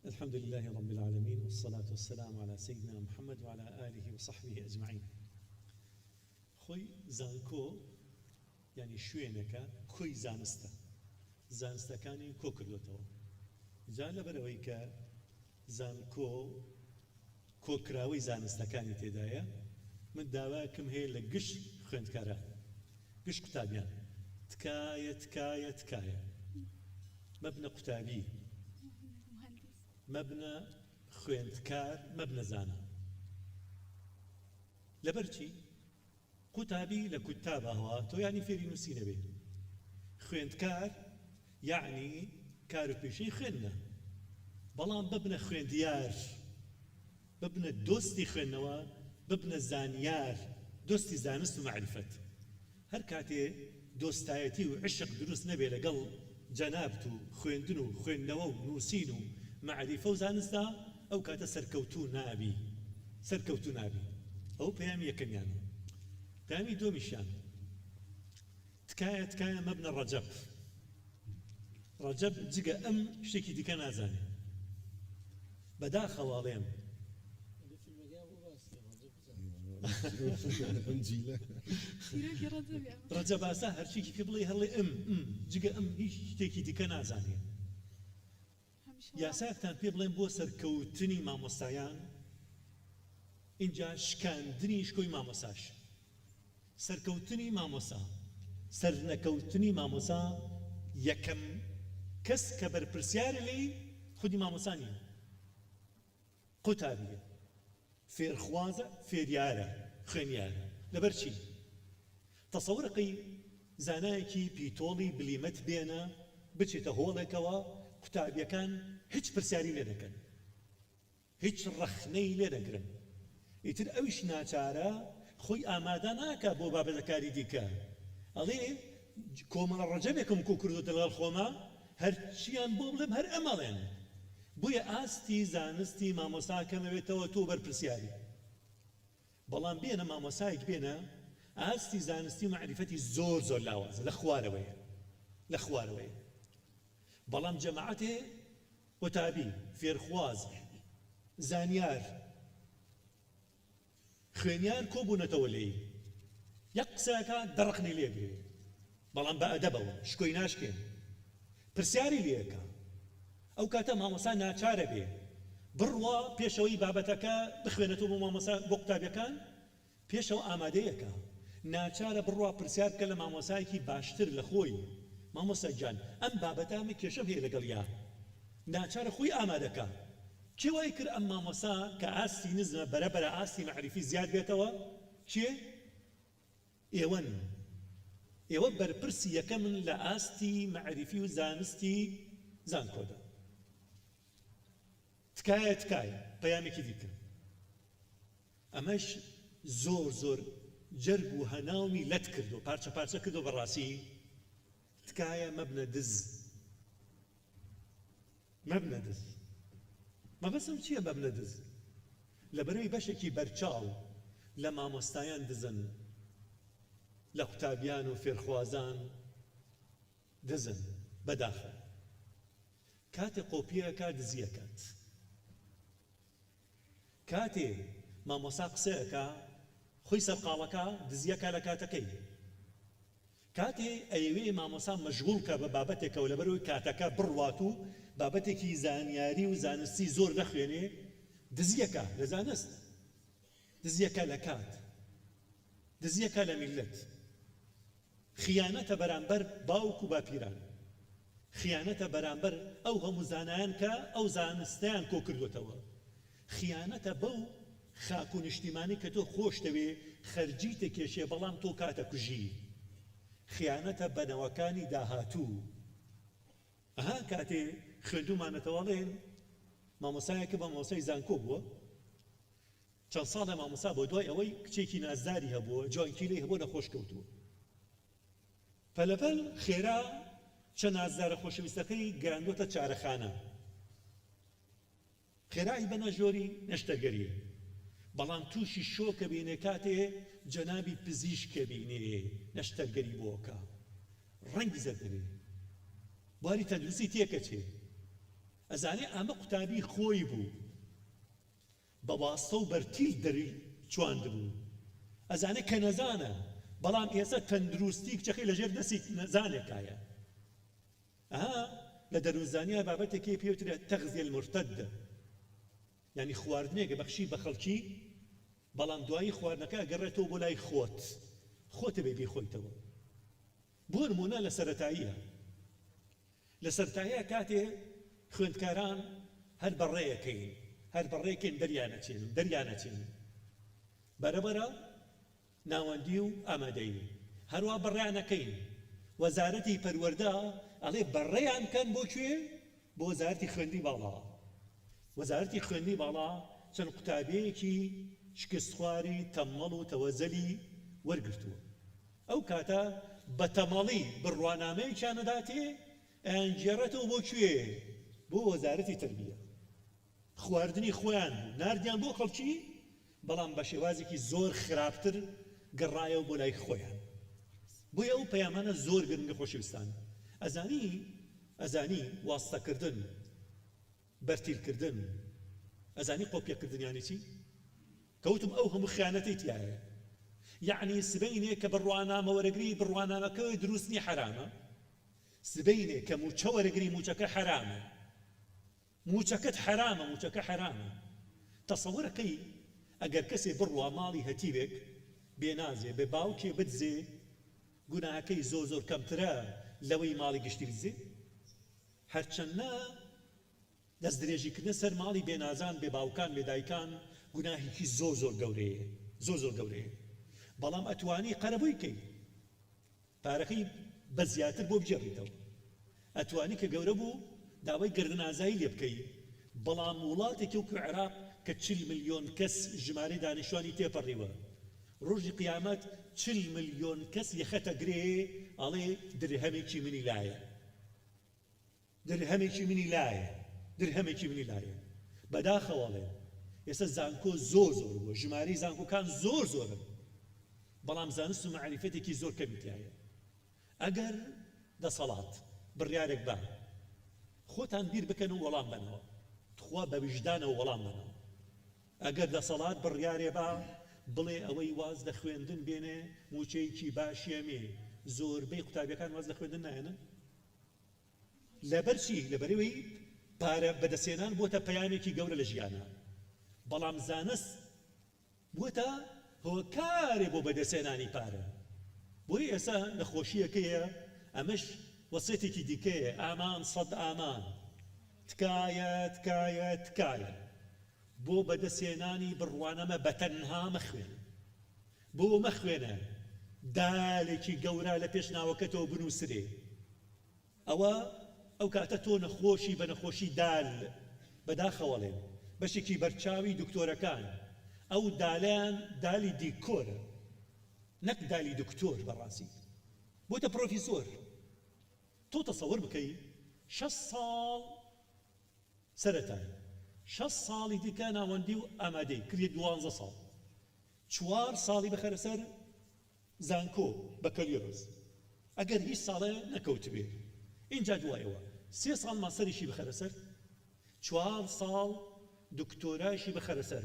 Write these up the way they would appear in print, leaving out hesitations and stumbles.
الحمد لله رب العالمين والصلاة والسلام على سيدنا محمد وعلى آله وصحبه أجمعين. خوي زانكو يعني شوينك كوي زانستا زانستا كاني كو كردوتو جال برويك زانكو كو كراوي زانستا كاني تدايا من داواكم هي لقش خوينت كاران قش كتابيان تكاية مبنى قتابي مبنى خويندكار مبنى زانا لبرشي قتابي لكتاب هواتو يعني فيري نسينا به خويندكار يعني كارو بيشي خويننا بلان ببنى خوينديار ببنى دوستي خوينوا ببنى زانيار دوستي زانست ومعرفة هر كاتي دوستايتي وعشق دروس نبي لقل جنابتو خويندنو خوينوا نوسينو معرفة وزانستا أو كاتا سركوتو نابي أو بيامي يكنيانو بيامي دو مشان تكاية مبنى الرجب جيجا شتيكي دي كان أزاني بدا خواليم رجب أسا هرشيكي في بلي هرلي جيجا هيش شتيكي دي كان أزاني یاساکتان پێ بڵێن بۆ سەرکەوتنی مامۆستایان اینجا شکاندنی شکۆی مامۆساش سەرکەوتنی مامۆسا سەرنەکەوتنی مامۆسا یەکەم کەس کە بەرپرسیارە لێی خودی مامۆسا نییە قوتابیە فێرخوازە فێریارە خوێنیارە لەبەرچی تەسەورەقی زانایەکی پیتۆڵی بلیمەت بێنە بچێتە هۆڵێکەوە قوتابیەکان هیچ پرسیاری لێ دەکەن هیچ ڕەخنەی لێ دەگرن ئیتر ئەویش ناچارە خۆی ئامادە ناکە بۆ بابەتەکاری دیکە ئەڵێ کۆمەڵە ڕەجەبێکم کۆ کردوتە لەگەڵ خۆمە هەرچیان بۆ بڵێم هەر ئەمەڵێن بۆیە ئاستی زانستی مامۆستاکەمەوێتەوە تۆ بەرپرسیاری بەڵام بێنە مامۆسایەک بێنە ئاستی زانستی و معریفەتی زۆر لاوازە لە خوارەوەیە بەڵام جەماعەتێ قوتابی فێرخواز زانیار خوێنیار کۆبوونەتەوە لێی یەک قسەکە دەڕەخنی لێگرێ بەڵام بە ئەدەبەوە شکۆی ناشکێن پرسیاری لێەکە ئەو کاتە مامۆسا ناچارە بێ بڕوا پێشەوەی بابەتەکە بخوێنێتەوە بۆ مامۆسا بۆ قوتابیەکان پێشەوە ئامادەیەکە ناچارە بڕوا پرسیار بکە لە مامۆسایەکی باشتر لە خۆی مامۆستا جان ئەم بابەتامە کێشەم هەیە لەگەڵ یا ناچارە خۆی ئامادەکە کێ وای کرد ئەم مامۆسا کە ئاستی نزمە بەرەبەرە ئاستی مەعریفی زیاد بێتەوە کێ ئێوە بەرپرسی یەکەمن لە ئاستی مەعریفی و زانستی زانکۆدا تکایە پەیامێکی دیکە ئەمەش زۆر جەرگ و هەناومی لەت کردو پارچە کردو بەڕاستی تکایە مەبنە دز مەبەسم چییە مەبنە دز لەبەرەوەی بەشێکی بەرچاو لە مامۆستایان دزن لە قوتابیان و فێرخوازان دزن بەداخە کاتێ قۆپیەکە دزیەکات کاتێ مامۆسا قسەیەکە خۆی سەرقاڵەکە دزیەکە لە کاتەکەی کاتێ ئەیەوێ مامۆسا مەشغوڵکە بە بابەتێکەوە لەبەرەوەی کاتەکە بڕوات و بابەتێکی زانیاری و زانستی زۆر نەخوێنێ دزیەکە لە زانست دزیەکە لە کات دزیەکە لە میلەت خیانەتە بەرامبەر باوک و باپیران خیانەتە بەرامبەر ئەو هەموو زانایان کە ئەو زانستیان کۆ کردوتەوە خیانەتە بەو خاک و نیشتیمانی کە تۆ خۆش دەوێ خەرجی تێکێشێ بەڵام تۆ کاتە کوژی خیانەتە بەنەوەکانی داهاتوو ئەها کاتێ خوێندومانەتەوەڵێن مامۆسایەکە بە مامۆسای زانکۆ بووە چەند ساڵە مامۆسا بۆ دوای ئەوەی کچێکی نازداری هەبووە جوانکی لێی هەبووە نەخۆش کەوتووە پەلەپەل خێرا چەند نازدارە خۆشەویستەکەی گەیاندووەتە چارەخانە خێرایی بەنە ژۆری نەشتەرگەریە بەڵام تووشی شۆکە بینێ کاتێ جەنابی پزیشکە بینێ نەشتەرگەری بۆکە ڕەنگی زەردەبێ بواری تەندروستی تێکەچێ ئەزانێ ئەمە قوتابی خۆی بوو بە واستە و بەرتیل دەری چواندبوو ئەزانێ کە نەزانە بەڵام ئێستا تەندروستی کچەکەی لەژێر دەستی نەزانێکایە لە دەروونزانیە بابەتێکی پێوترێ تەغزیە المرتەدە یعنی خواردنێکە بەخشی بە خەڵکی بەڵام دوایی خواردنەکە ئەگەڕێتەوە بۆ لای خۆتە بێ بێخۆیتەوە بۆ نمونە لە سەرەتاییە کاتێ خوێندکاران هەر بەڕێیەکەین دەریانەچێن بەرەبەرە ناوەندی و ئامادەین هەروە بەڕێیانەکەین وەزارەتی پەروەردە ئەڵێ بەڕێیان کەن بۆ کوێ بۆ وەزارەتی خوێندنی باڵا چەند قوتابەیەکی شکستخواری تەمەڵ و تەوەزەلی وەرگرتووە ئەو کاتە بە تەمەڵی بڕوانامەیەکیان نەداتێ ئەنجێڕێتەوە بۆ کوێ بۆ وەزارەتی تەربیە خواردنی خۆیان بوو ناردیان بۆ خەڵکی بەڵام بە شێوازێکی زۆر خراپتر گەڕایەوە بۆ لای خۆیان بۆیە ئەو پەیامانە زۆر گرنگە خۆشەویستان ئەزانی واستەکردن بەرتیلکردن ئەزانی قۆپیەکردنیانی چی کەوتم ئەو هەموو خیانەتەی تایە یعنی سبەینێ کە بڕوانامە وەرەگری بڕوانامەکەی دروستنی حرامە سبەینێ کە موچە وەرەگری موچەکە حرامە موچەکەت حرامە تەسەوورەکەی ئەگەر کەسێ بڕوا ماڵی هەتیوێک بێنازێ بێ باوکێ بدزێ گوناهەکەی زۆر کەمترە لەوەی ماڵی گشتی بدزێ هەرچەندە دەست درێژیکردن سەر ماڵی بێنازان بێ باوکان بێ دایکان گوناهێکی زۆر گەورەیە بەڵام ئەتوانی قەرەبووی کەی پارەکەی بە زیاتر بۆ بجێڕیتەوە ئەتوانی کە گەورە بوو داوای گردنازایی لێ بکەی بەڵام وڵاتێکی وەکو عێراق کە 40 ملیۆن کەس ژمارەی دانیشتوانی تێپەڕیوە ڕۆژی قیامەت 40 ملیۆن کەس یەخەتە گرێ ئەڵێ درهەمێکی منی لایە بەداخەوەڵێ ئێستا زانکۆ زۆر بووە ژمارەی زانکۆکان زۆرن بەڵام زانست و معریفەتێکی زۆر کەمیتیایە ئەگەر دەسەڵات بڕیارێک بە خۆتان بیر بکەن و وەڵام بنەوە تخوا بە وجدانەوە وەڵام بنەوە ئەگەر دەسەڵات بڕیارێ بە بڵێ ئەوەی واز لە خوێندن بێنێ موچەیەکی باشیەمێ زۆربەی قوتابیەکان واز لە خوێندن نایەنە لەبەرچی لەبەرەوەی پارە بەدەسێنان بۆتە پەیامێکی گەورە لە ژیانە بەڵام زانست بۆتە هۆکارێ بۆ بەدەسێنانی پارە بۆی ئێستا نەخۆشیەکەیە ئەمەش وەسیەتێکی دیکەیە ئامان سەد ئامان تکایە بۆ بەدەسێنانی بڕوانەمە بەتەنها مەخوێنە دالێکی گەورە لە پێش ناوەکەتەوە بنووسرێ ئەو کاتە تۆ نەخۆشی بە نەخۆشی دال بەداخەوەڵێن بەشێکی بەرچاوی دکتۆرەکان ئەو دالیان دالی دیکۆرە نەک دالی دکتۆر بەڕاستی بۆتە پرۆفیسۆر تۆ تەسەوەر بکەی 6 ساڵ سەرەتای 6 ساڵی دیکە ناوەندی و ئامادەی کردی 12 ساڵ 4 ساڵی بەخەرە سەر زانکۆ بەکەلیۆز ئەگەر هیچ ساڵێ نەکەوتبێ اینجا دوایەوە 3 ساڵ ماسەریشی بەخەرە سەر 4 ساڵ دکتۆرایشی بەخەرە سەر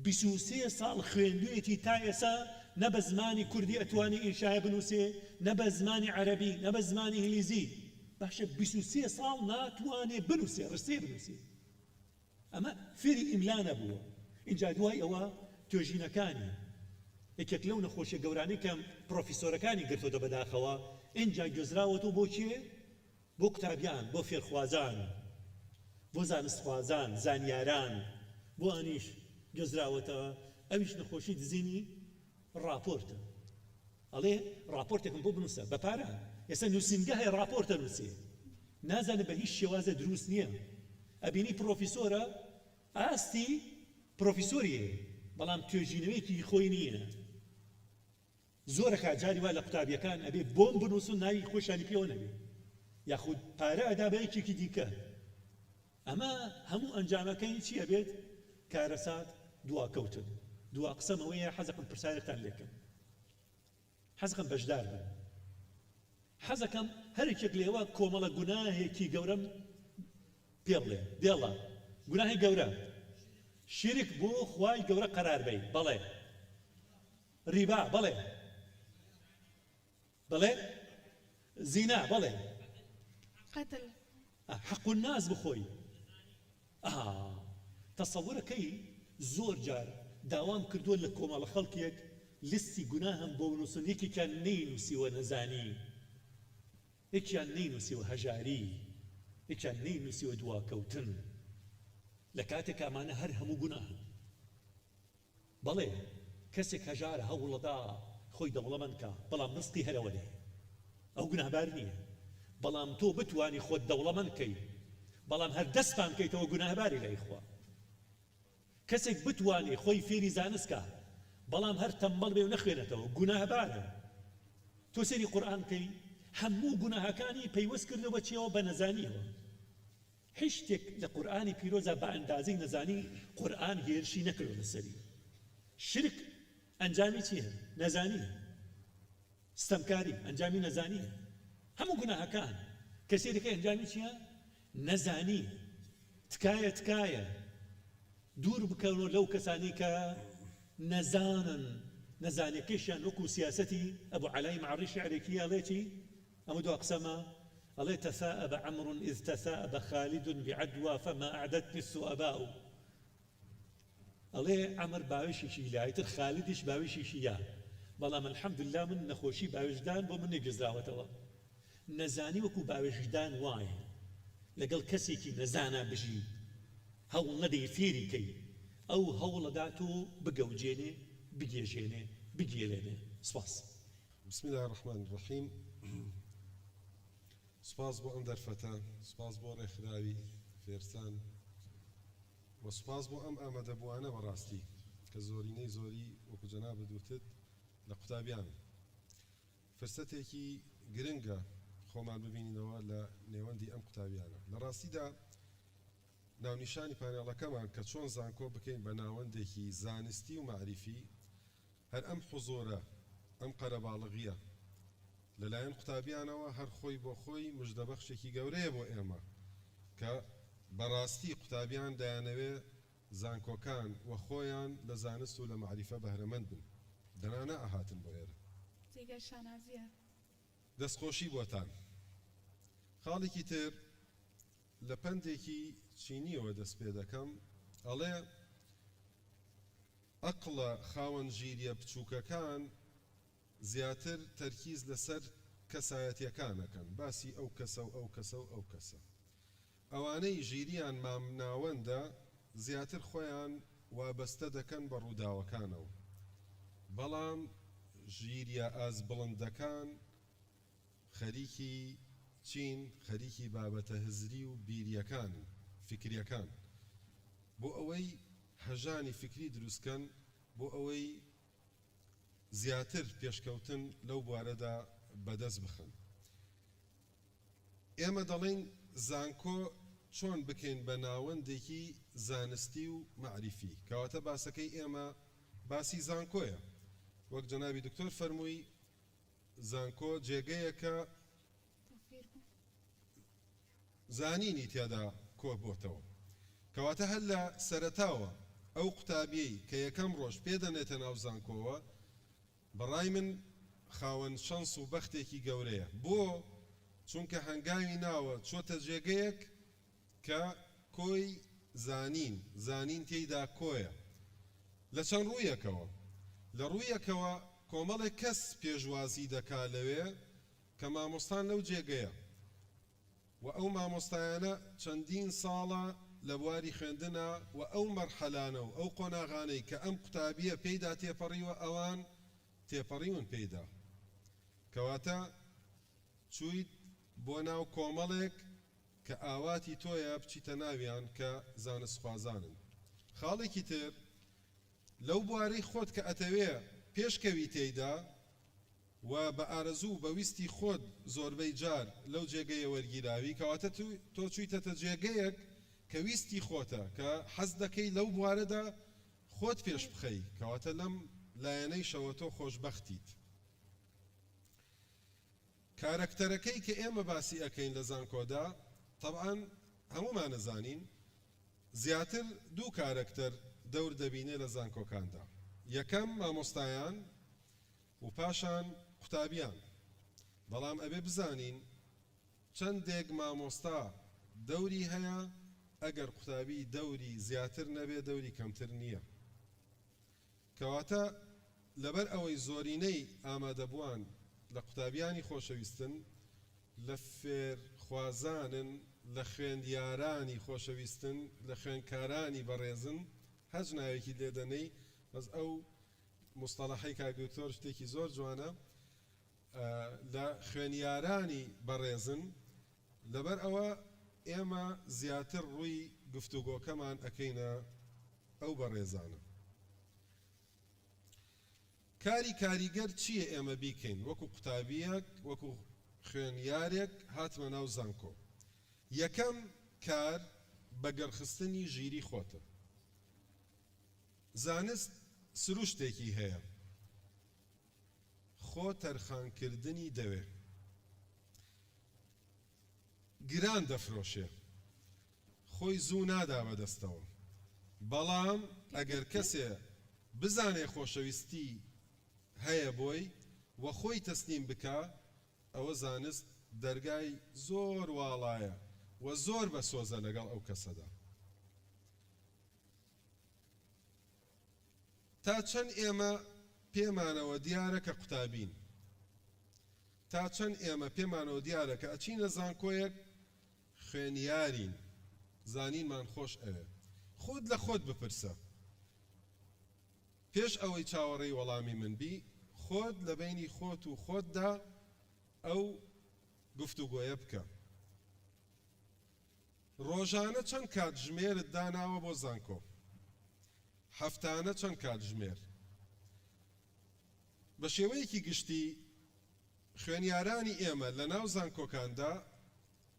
23 ساڵ خوێندوویەتی تا ئێسا نە بە زمانی کوردی ئەتوانی ئینشایە بنووسێ نە بە زمانی عەرەبی نە بە زمانی ئینگلیزی باشە 23 ساڵ ناتوانێ بنووسێ ڕستەی بنووسێ ئەمە فێری ئیملا نەبووە اینجا دوای ئەوە توێژینەکانی یەکێک لەو نەخۆشیە گەورانەی کە پرۆفیسۆرەکانی گرتوتە بەداخەوە اینجا گوێزراوەتەوە بۆ چیە؟ بۆ قوتابیان بۆ فێرخوازان بۆ زانستخوازان زانیاران بۆ ئەنیش گوێزراوەتەوە ئەویش نەخۆشی دزینی راپۆرتە ئەڵێ راپۆرتێکم بۆ بنووسە بە پارە ئێستا نووسینگە هەیە راپۆرتە نووسێ نازانە بە هیچ شێوازە دروست نییە ئەبینی پرۆفیسۆرە ئاستی پرۆفیسۆریە بەڵام توێژینەوەیەکی خۆی نییە زۆرە جاری وا لە قوتابیەکان ئەبێ بۆم بنووسن ناوی خۆشانی پێوە نەبێ یاخود پارە ئەدا بە یەکێکی دیکە ئەمە هەموو ئەنجامەکەی چی ئەبێت کارەسات دواکەوتن دوا قسەمەوەیە حەزەکەم پرسیارێکتان لێکەم حەزەکەم بەشدار بن حەزەکەم هەرێکێک لێوە کۆمەڵە گوناهێکی گەورەم پێ بڵێ دێڵە گوناهی گەورە شیرک بۆ خوای گەورە قەرار بەی بەڵێ ریبا بەڵێ بەڵێ زینا بەڵێ قتل حق الناس بخۆی تەسەوورەکەی زۆر جار داوام کردووە لە کۆمەڵە خەڵکێک لیستی گوناهم بۆ نووسن یەکێکیان نەینووسیوە نەزانی یەکیان نەینووسیوە هەژاری یەکیان نەینووسیوە دواکەوتن لە کاتێک ئەمانە هەر هەموو گوناهن بەڵێ کەسێک هەژارە هەوڵەدا خۆی دەوڵەمەندکە بەڵام ڕزقی هەرەوە لێ ئەو گوناهبار نییە بەڵام تۆ بتوانی خۆت دەوڵەمەندکەی بەڵام هەر دەستان بکەیتەوە گوناهباری لای خوا کەسێک بتوانی خۆی فێری زانستکە بەڵام هەر تەمبەڵ بێ و نەخوێنێتەوە گوناهبارە تۆ سێری قورئان بکەی هەموو گوناهەکانی پەیوەست کردەوە چیەوە بە نەزانیەوە هیچ شتێک لە قورئانی پیرۆزە بە ئەندازەی نەزانی قورئان هێرشی نەکردوە لەسەری شرک ئەنجامی چییە؟ نەزانیە ستەمکاری ئەنجامی نەزانیە هەموو گوناهەکان کەسێکەکە ئەنجامی چییە؟ نەزانی تکایە دوور بکەونەوە لەو کەسانی کە نەزانن نەزانیەکەیشیان وەکو سیاسەتی ئەبوو عەلای مەعەڕی شیعرێکی ئەڵێ چی؟ ئەمە دوو قسەمە ئەڵێ تەثاءب عەمڕ إذ تەثاءب خالد بعدوى فما أعددت السؤباء ئەڵێ عەمر باوێشێکی لایتر خالیدیش باوێشێکی یا بەڵام الحەمدولله من نەخۆشی باوێشدان بۆ من نەگەزراوەتەوە نەزانی وەکو باوێشدان وایە لەگەڵ کەسێکی نەزانا بژی هەوڵ نەدەی فێری کەی ئەو هەوڵەدا تۆ بگەوجێنێ بگێژێنێ بگێلێنێ سپاس بسم الله الرحمن الرحيم سپاس بۆ ئەم دەرفەتە سپاس بۆ ڕێکخراوی فێرسان و سپاس بۆ ئەم ئامادەبووانە بەڕاستی کە زۆرینەی زۆری وەکو جەنابەت وتت لە قوتابیان فرسەتێکی گرنگە خۆمان ببینینەوە لە نێوەندی ئەم قوتابیانە لە ڕاستیدا ناونیشانی پانێڵەکەمان کە چۆن زانکۆ بکەین بە ناوەندێکی زانستی و معریفی هەر ئەم حوزۆرە ئەم قەرەباڵغیە لەلایەن قوتابیانەوە هەر خۆی بۆ خۆی مژدەبەخشێکی گەورەیە بۆ ئێمە کە بەڕاستی قوتابیان دەیانەوێ زانکۆکان وە خۆیان لە زانست و لە معریفە بەهرەمەند بن دەنانە ئاهاتن بۆ ئێرە جێگە شانازیە دەستخۆشی بۆتان خاڵێکی تر لە پەندێکی چینیەوە دەست پێ دەکەم ئەڵێ ئەقڵە خاوەن ژیریە بچووکەکان زیاتر تەرکیز لەسەر کەسایەتیەکانەکەن باسی ئەو کەسە و ئەو کەسە و ئەو کەسە ئەوانەی ژیریان مامناوەندە زیاتر خۆیان وابەستە دەکەن بە ڕووداوەکانەوە بەڵام ژیریە ئاز بڵندەکان خەریکی چین خەریکی بابەتە هزری و بیریەکان فکریەکان بۆ ئەوەی هەژانی فکری دروستکەن بۆ ئەوەی زیاتر پێشکەوتن لەو بوارەدا بەدەست بخەن ئێمە دەڵێن زانکۆ چۆن بکەین بە ناوەندێکی زانستی و معریفی کەواتە باسەکەی ئێمە باسی زانکۆیە وەک جەنابی دکتۆر فەرمووی زانکۆ جێگەیەکە زانینی تێدا کۆ بۆتەوە کەواتە هەر لە سەرەتاوە ئەو قوتابیەی کە یەکەم ڕۆژ پێدەنێتە ناو زانکۆوە بەڕای من خاوەن شەنس و بەختێکی گەورەیە بۆ چونکە هەنگاوی ناوە چۆتە جێگەیەک کە کۆی زانین تێیدا کۆیە لە چەند ڕوویەکەوە لە ڕوویەکەوە کۆمەڵێک کەس پێشوازی دەکا لەوێ کە مامۆستان لەو جێگەیە و ئەو مامۆستایانە چەندین ساڵە لە بواری خوێندنە و ئەو مەرحەلانە و ئەو قۆناغانەی کە ئەم قوتابیە پێیدا تێپەڕیوە ئەوان تێپەڕیون پێیدا کەواتە چوویت بۆ ناو کۆمەڵێک کە ئاواتی تۆیە بچیتە ناویان کە زانستخوازانن خاڵێکی تر لەو بوارەی خۆت کە ئەتەوێ پێشکەوی تێیدا و بە ئارەزوو بە ویستی خۆت زۆربەی جار لەو جێگەیە وەرگیراوی کەواتە تۆ چوویتەتە جێگەیەک کە ویستی خۆتە کە حەز دەکەی لەو بوارەدا خۆت پێش بخەی کەواتە لەم لایەنەی شەوە تۆ خۆشبەختیت کارەکتەرەکەی کە ئێمە باسی ئەەکەین لە زانکۆدا طبعاً هەمومان نەزانین زیاتر دوو کارکتەر دەور دەبینێ لە زانکۆکاندا. یەکەم مامۆستایان و پاشان قوتابیان. بەڵام ئەبێ بزانین چەندێک مامۆستا دەوری هەیە ئەگەر قوتابی دەوری زیاتر نەبێ دەوری کەمتر نییە. کەواتە لەبەر ئەوەی زۆرینەی ئامادەبووان لە قوتابیانی خۆشەویستن لە فێرخوازانن لە خوێندیارانی خۆشەویستن لە خوێندکارانی بەڕێزن هەج ناوێکی لێدەنەی بەس ئەو مستەڵەحەی کاگوتۆر شتێکی زۆر جوانە لە خوێنیارانی بەڕێزن لەبەر ئەوە ئێمە زیاتر ڕووی گفتوگۆکەمان ئەکەینە ئەو بەڕێزانە. کاری کاریگەر چییە ئێمە بیکەین وەکو قوتابیەک وەکو خوێنیارێک هاتمە ناو زانکۆ؟ یەکەم کار بەگەڕخستنی ژیری خۆتە. زانست سروشتێکی هەیە خۆ تەرخانکردنی دەوێ گران دەفرۆشێ خۆی زوو نادا بەدەستەوە بەڵام ئەگەر کەسێ بزانێ خۆشەویستی هەیە بۆی و خۆی تەسلیم بکە ئەوە زانست دەرگای زۆر واڵایە و زۆر بە سۆزە لەگەڵ ئەو کەسەدا. تا چەند ئێمە پێمانەوە دیارە کە قوتابین، تا چەند ئێمە پێمانەوە دیارە کە ئەچینە زانکۆیەک خوێنیارین زانینمان خۆش ئەوێ، خۆت لە خۆت بپرسە پێش ئەوەی چاوەڕێی وەڵامی من بی، خۆت لە بینی خۆت و خۆتدا ئەو گفتوگۆیە بکە. ڕۆژانە چەند کاتژمێرت داناوە بۆ زانکۆ؟ هەفتانە چەند کاتژمێر؟ بە شێوەیەکی گشتی خوێنیارانی ئێمە لە ناو زانکۆکاندا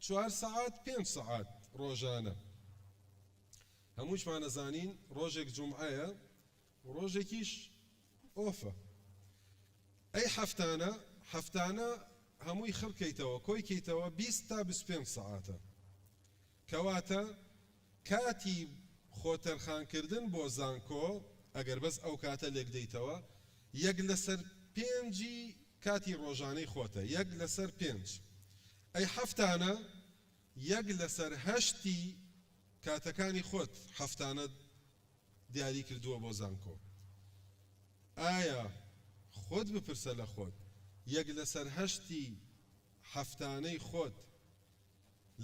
4 سەعات 5 سەعات ڕۆژانە. هەمووشمان نەزانین ڕۆژێک جومعەیە ڕۆژێکیش ئۆفە. ئەی هەفتانە هەمووی خڕکەیتەوە کۆیکەیتەوە 20 تا 25 سەعاتە. کەواتە کاتی خۆتەرخانکردن بۆ زانکۆ ئەگەر بەس ئەو کاتە لێک دەیتەوە 1/5 کاتی ڕۆژانەی خۆتە، 1/5. ئەی هەفتانە 1/8 کاتەکانی خۆت هەفتانە دیاری کردووە بۆ زانکۆ. ئایا خۆت بپرسە لە خۆت 1/8 هەفتانەی خۆت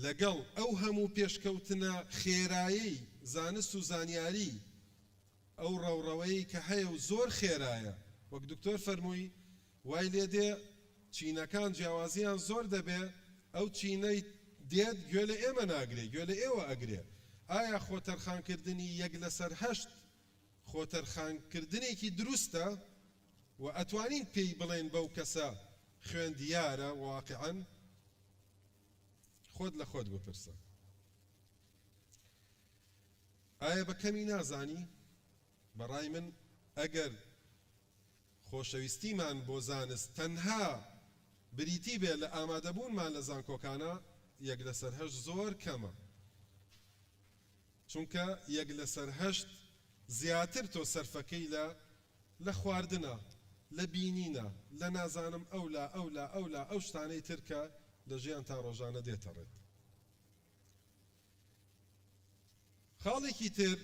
لەگەڵ ئەو هەموو پێشکەوتنە خێرایی زانست و زانیاری ئەو ڕەوڕەوەی کە هەیە و زۆر خێرایە، وەک دکتۆر فەرمووی وای لێ دێ چینەکان جیاوازیان زۆر دەبێ، ئەو چینەی دێت گوێ لە ئێمە ناگرێ گوێ لە ئێوە ئەگرێ. ئایا خۆتەرخانکردنی 1/8 خۆتەرخانکردنێکی دروستە و ئەتوانین پێی بڵێن بەو کەسە خوێندیارە واقعاً؟ خۆت لە خۆت بپرسە. ئایا بە کەمی نازانی؟ بەڕای من ئەگەر خۆشەویستیمان بۆ زانست تەنها بریتی بێ لە ئامادەبوونمان لە زانکۆکانە 1/8 زۆر کەمە، چونکە 1/8 زیاتر تۆ سەرفەکەی لە خواردنە، لە بینینە، لە نازانم ئەولا ئەو شتانەی ترکە لە ژیان تا ڕۆژانە دێتەڕێت. خاڵێکی تر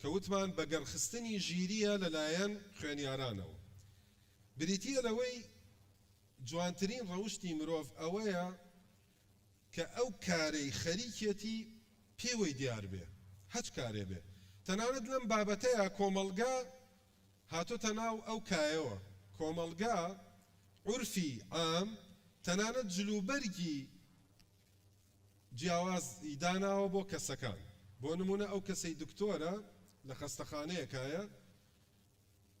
کەوتمان بەگەڕخستنی ژیریە لەلایەن خوێنیارانەوە. بریتیە لەوەی جوانترین ڕەوشتی مرۆڤ ئەوەیە کە ئەو کارەی خەریکێتی پێوەی دیار بێ، هەچ کارێ بێ. تەنانەت لەم بابەتەیە کۆمەڵگا هاتۆتە ناو ئەو کایەوە. کۆمەڵگا عورفی عام تەنانەت جلوبەرگی جیاوازی داناوە بۆ کەسەکان. بۆ نمونە ئەو کەسەی دکتۆرە لە خەستەخانەیەکایە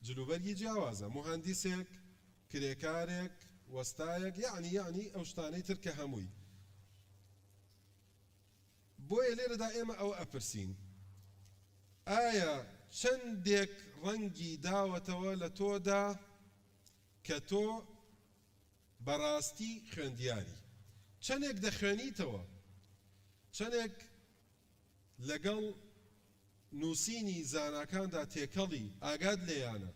جلوبەرگی جیاوازە، مهندسێک، کرێکارێک، وەستایەک، یعنی ئەو شتانەی تر کە هەمووی. بۆیە لێرەدا ئێمە ئەو ئەپرسین ئایا چەندێک ڕەنگی داوەتەوە لە تۆدا کە تۆ بەڕاستی خوێندیاری؟ چەندێک دەخوێنیتەوە چەندێک لەگەڵ نووسینی زاناکاندا تێکەڵی ئاگاد لێیانە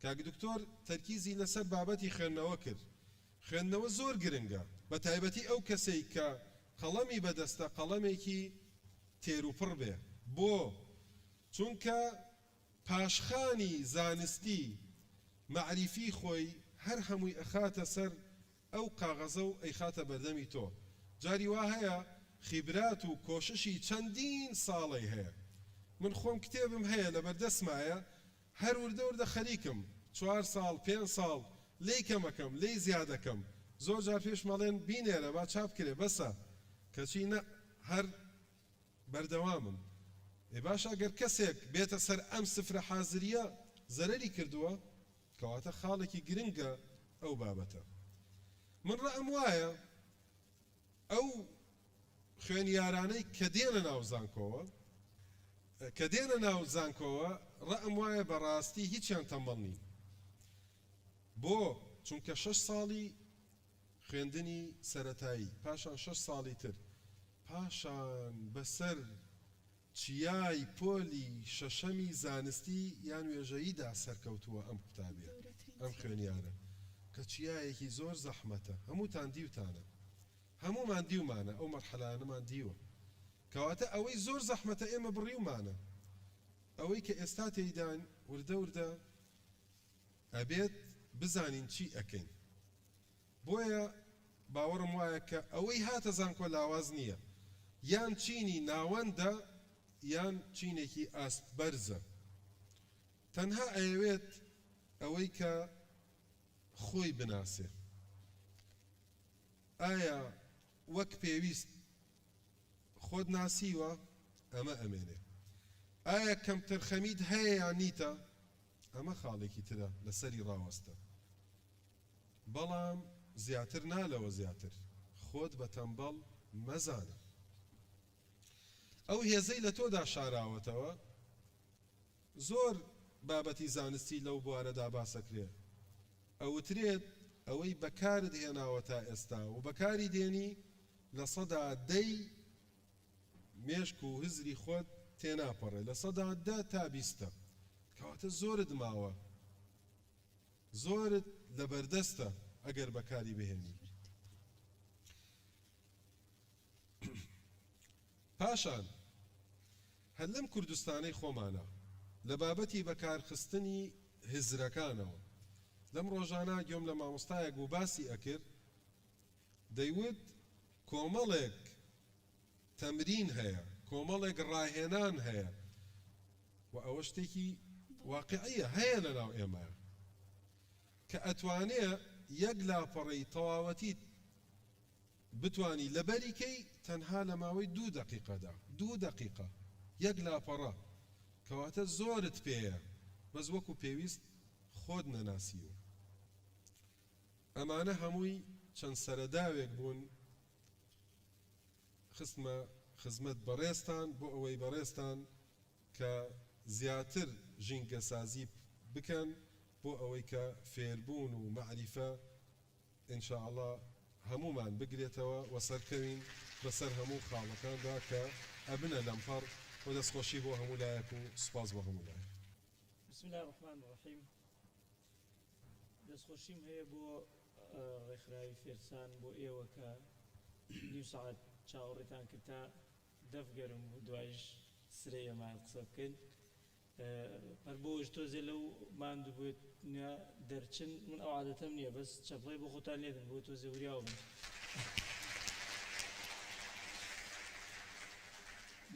کاک دکتۆر تەرکیزی لەسەر بابەتی خوێندنەوە کرد. خوێندنەوە زۆر گرنگە بە تایبەتی ئەو کەسەی کە قەڵەمی بەدەستە قەڵەمێکی تێروپڕ بێ بۆ چونکە پاشخانی زانستی معریفی خۆی هەر هەمووی ئەخاتە سەر ئەو قاغەزە و ئەیخاتە بەردەمی تۆ. جاری وا هەیە خیبرات و کۆششی چەندین ساڵی هەیە. من خۆم کتێبم هەیە لە بەردەستمایە هەر وردە وردە خەریکم 4 ساڵ 5 ساڵ لی کەمەکەم لی زیادەکەم زۆر جار پێش مەڵێن بینێرە با چاپ کرێ بەسە کەچی نە هەر بەردەوامم. ئێ باشە ئەگەر کەسێک بێتە سەر ئەم سفرە حازریە زەرەری کردووە کەواتە خاڵێکی گرنگە ئەو بابەتە. من ڕەئەم وایە ئەو خوێنیارانەی کە دێنە ناو زانکۆوە ڕەئەم وایە بەڕاستی هیچیان تەمبەڵ نین بۆ چونکە 6 ساڵی خوێندنی سەرەتایی پاشان 6 ساڵی تر پاشان بەسەر چیای پۆلی شەشەمی زانستی یان وێژەییدا سەرکەوتووە ئەم قوتابیە ئەم خوێنیارە کە چیایەکی زۆر زەحمەتە. هەمووتان دیوتانە هەموومان دیومانە ئەو مەرحەلانەمان دیوە کەواتە ئەوەی زۆر زەحمەتە ئێمە بڕیومانە ئەوەی کە ئێستا تێیدان وردە وردە ئەبێت بزانین چی ئەکەین. بۆیە باوەڕم وایە کە ئەوەی هاتە زانکۆ لاواز نییە یان چینی ناوەندە یان چینێکی ئاست بەرزە تەنها ئەیەوێت ئەوەی کە خۆی بناسێ ئایا وەک پێویست خۆت ناسیوە ئەمە ئەمێنێ ئایا کەمتر خەمید هەیە یان نیتە ئەمە خاڵێکی ترە لەسەری ڕاوەستە بەڵام زیاتر نالەوە زیاتر خۆت بە تەمبەڵ مەزانە. ئەو هێزەی لە تۆدا شاراوەتەوە زۆر بابەتی زانستی لەو بوارەدا باسەکرێ ئەوترێت ئەوەی بەکارت هێناوە تا ئێستا و بەکاری دێنی لە سەدا 10 مێشک و هزری خۆت تێناپەڕێ لە سەدا 10 تا 20 کەواتە زۆرت ماوە زۆرت لەبەردەستە ئەگەر بەکاری بهێنی. پاشان هەر لەم کوردستانەی خۆمانە لە بابەتی بەکارخستنی هزرەکانەوە لەم ڕۆژانە گوێم لە مامۆستایەک بوو باسی ئەکرد دەیوت کۆمەڵێک تەمرین هەیە کۆمەڵێک ڕاهێنان هەیە و ئەوە شتێکی واقعیە هەیە لەناو ئێمە کە ئەتوانێ یەک لاپەڕەی تەواوەتیت بتوانی لەبەریکەی تەنها لە ماوەی 2 دقیقەدا 2 دقیقە یەک لاپەڕە کەواتە زۆرت پێیە بەس وەکو پێویست خۆت نەناسیوە. ئەمانە هەمووی چەند سەرەداوێک بوون خستمە خزمەت بەڕێستان بۆ ئەوەی بەڕێستان کە زیاتر ژینگە سازی بکەن بۆ ئەوەی کە فێربوون و مەعریفە ئینشاءڵڵا هەمومان بگرێتەوە و سەرکەوین بەسەر هەموو خاڵەکاندا کە ئەبنە لەمپەڕ و دەستخۆشی بۆ هەموو لایەک و سوپاس بۆ هەموو لایەک. بسم الله الرحمن الرحیم. دەستخۆشیم هەیە بۆ ڕێکخراوی فێرسان بۆ ئێوە کە نیو سەعات چاوەڕێتان کرد تا دەفگەرم و دوایش سرەیە مایل قسە بکەین هەر بۆش تۆزێ لەو ماندوو بێت دەرچن من ئەو عادەتەم نییە بەس چەپڵی بۆ خۆتان لێدن بۆ تۆزێ وریاوە بن.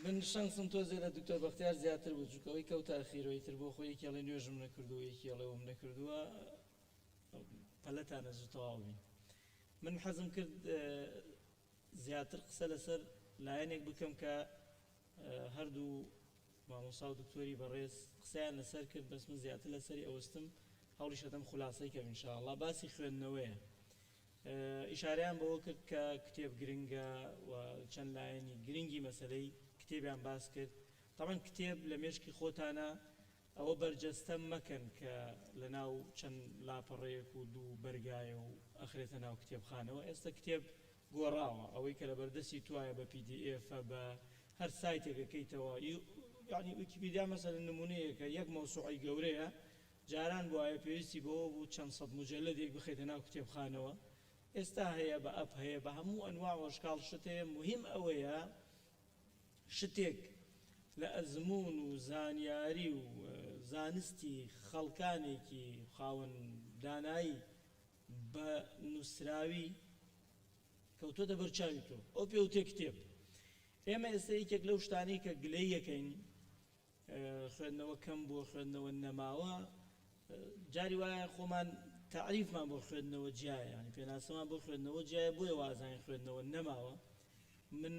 من شانسم تۆزێ لە دکتۆر بەختیار زیاتر بوو چونکەوەی کەوتە ئەخیرەوەی تر بۆ خۆی یەکی ئەڵێ نوێژم نەکردووە یەکی ئەڵێ وم نەکردووە پەلەتانە زوو تەواو بین. من حەزم کرد زیاتر قسە لەسەر لایەنێک بکەم کە هەردوو مامۆستا و دکتۆری بەڕێز قسەیان لەسەر کرد بەس من زیاتر لەسەری ئەوەستم هەوڵیش دەدەم خولاسەی کەم ئینشاءڵڵا باسی خوێندنەوەیە. ئیشارەیان بەوە کرد کە کتێب گرنگە و چەند لایەنی گرنگی مەسەلەی کتێبیان باس کرد. تەمەن کتێب لە مێشکی خۆتانە ئەوە بەرجەستە مەکەن کە لە ناو چەند لاپەڕەیەک و دوو بەرگایە و ئەخرێتە ناو کتێبخانەوە. ئێستا کتێب گۆڕاوە ئەوەی کە لە بەردەستی توایە بە PDF بە هەر سایتێکەکەیتەوە یعنی ویکیپیدیا مەسەلە نمونەیەکە یەک مەوسوعی گەورەیە جاران وایە پێویستی بەوە بوو چەند سەد مجەلەدێک بخێتە ناو کتێبخانەوە ئێستا هەیە بە ئەپ هەیە بە هەموو ئەنواع وەشکاڵ شت هەیە مهم ئەوەیە شتێک لە ئەزمون و زانیاری و زانستی خەڵکانێکی خاوەن دانایی بە نووسراوی کەوتۆتە بەرچاوی تۆ ئەو پێوتێ کتێب ئێمە ئێستا یەکێک لەو شتانەی کە گلەی یەکەین خوێندنەوە کەم بۆ خوێندنەوە نەماوە جاری وایە خۆمان تعریفمان بۆ خوێندنەوە جیایە ینی پێناسەمان بۆ خوێندنەوە جیایە بۆیە وازانین خوێندنەوە نەماوە من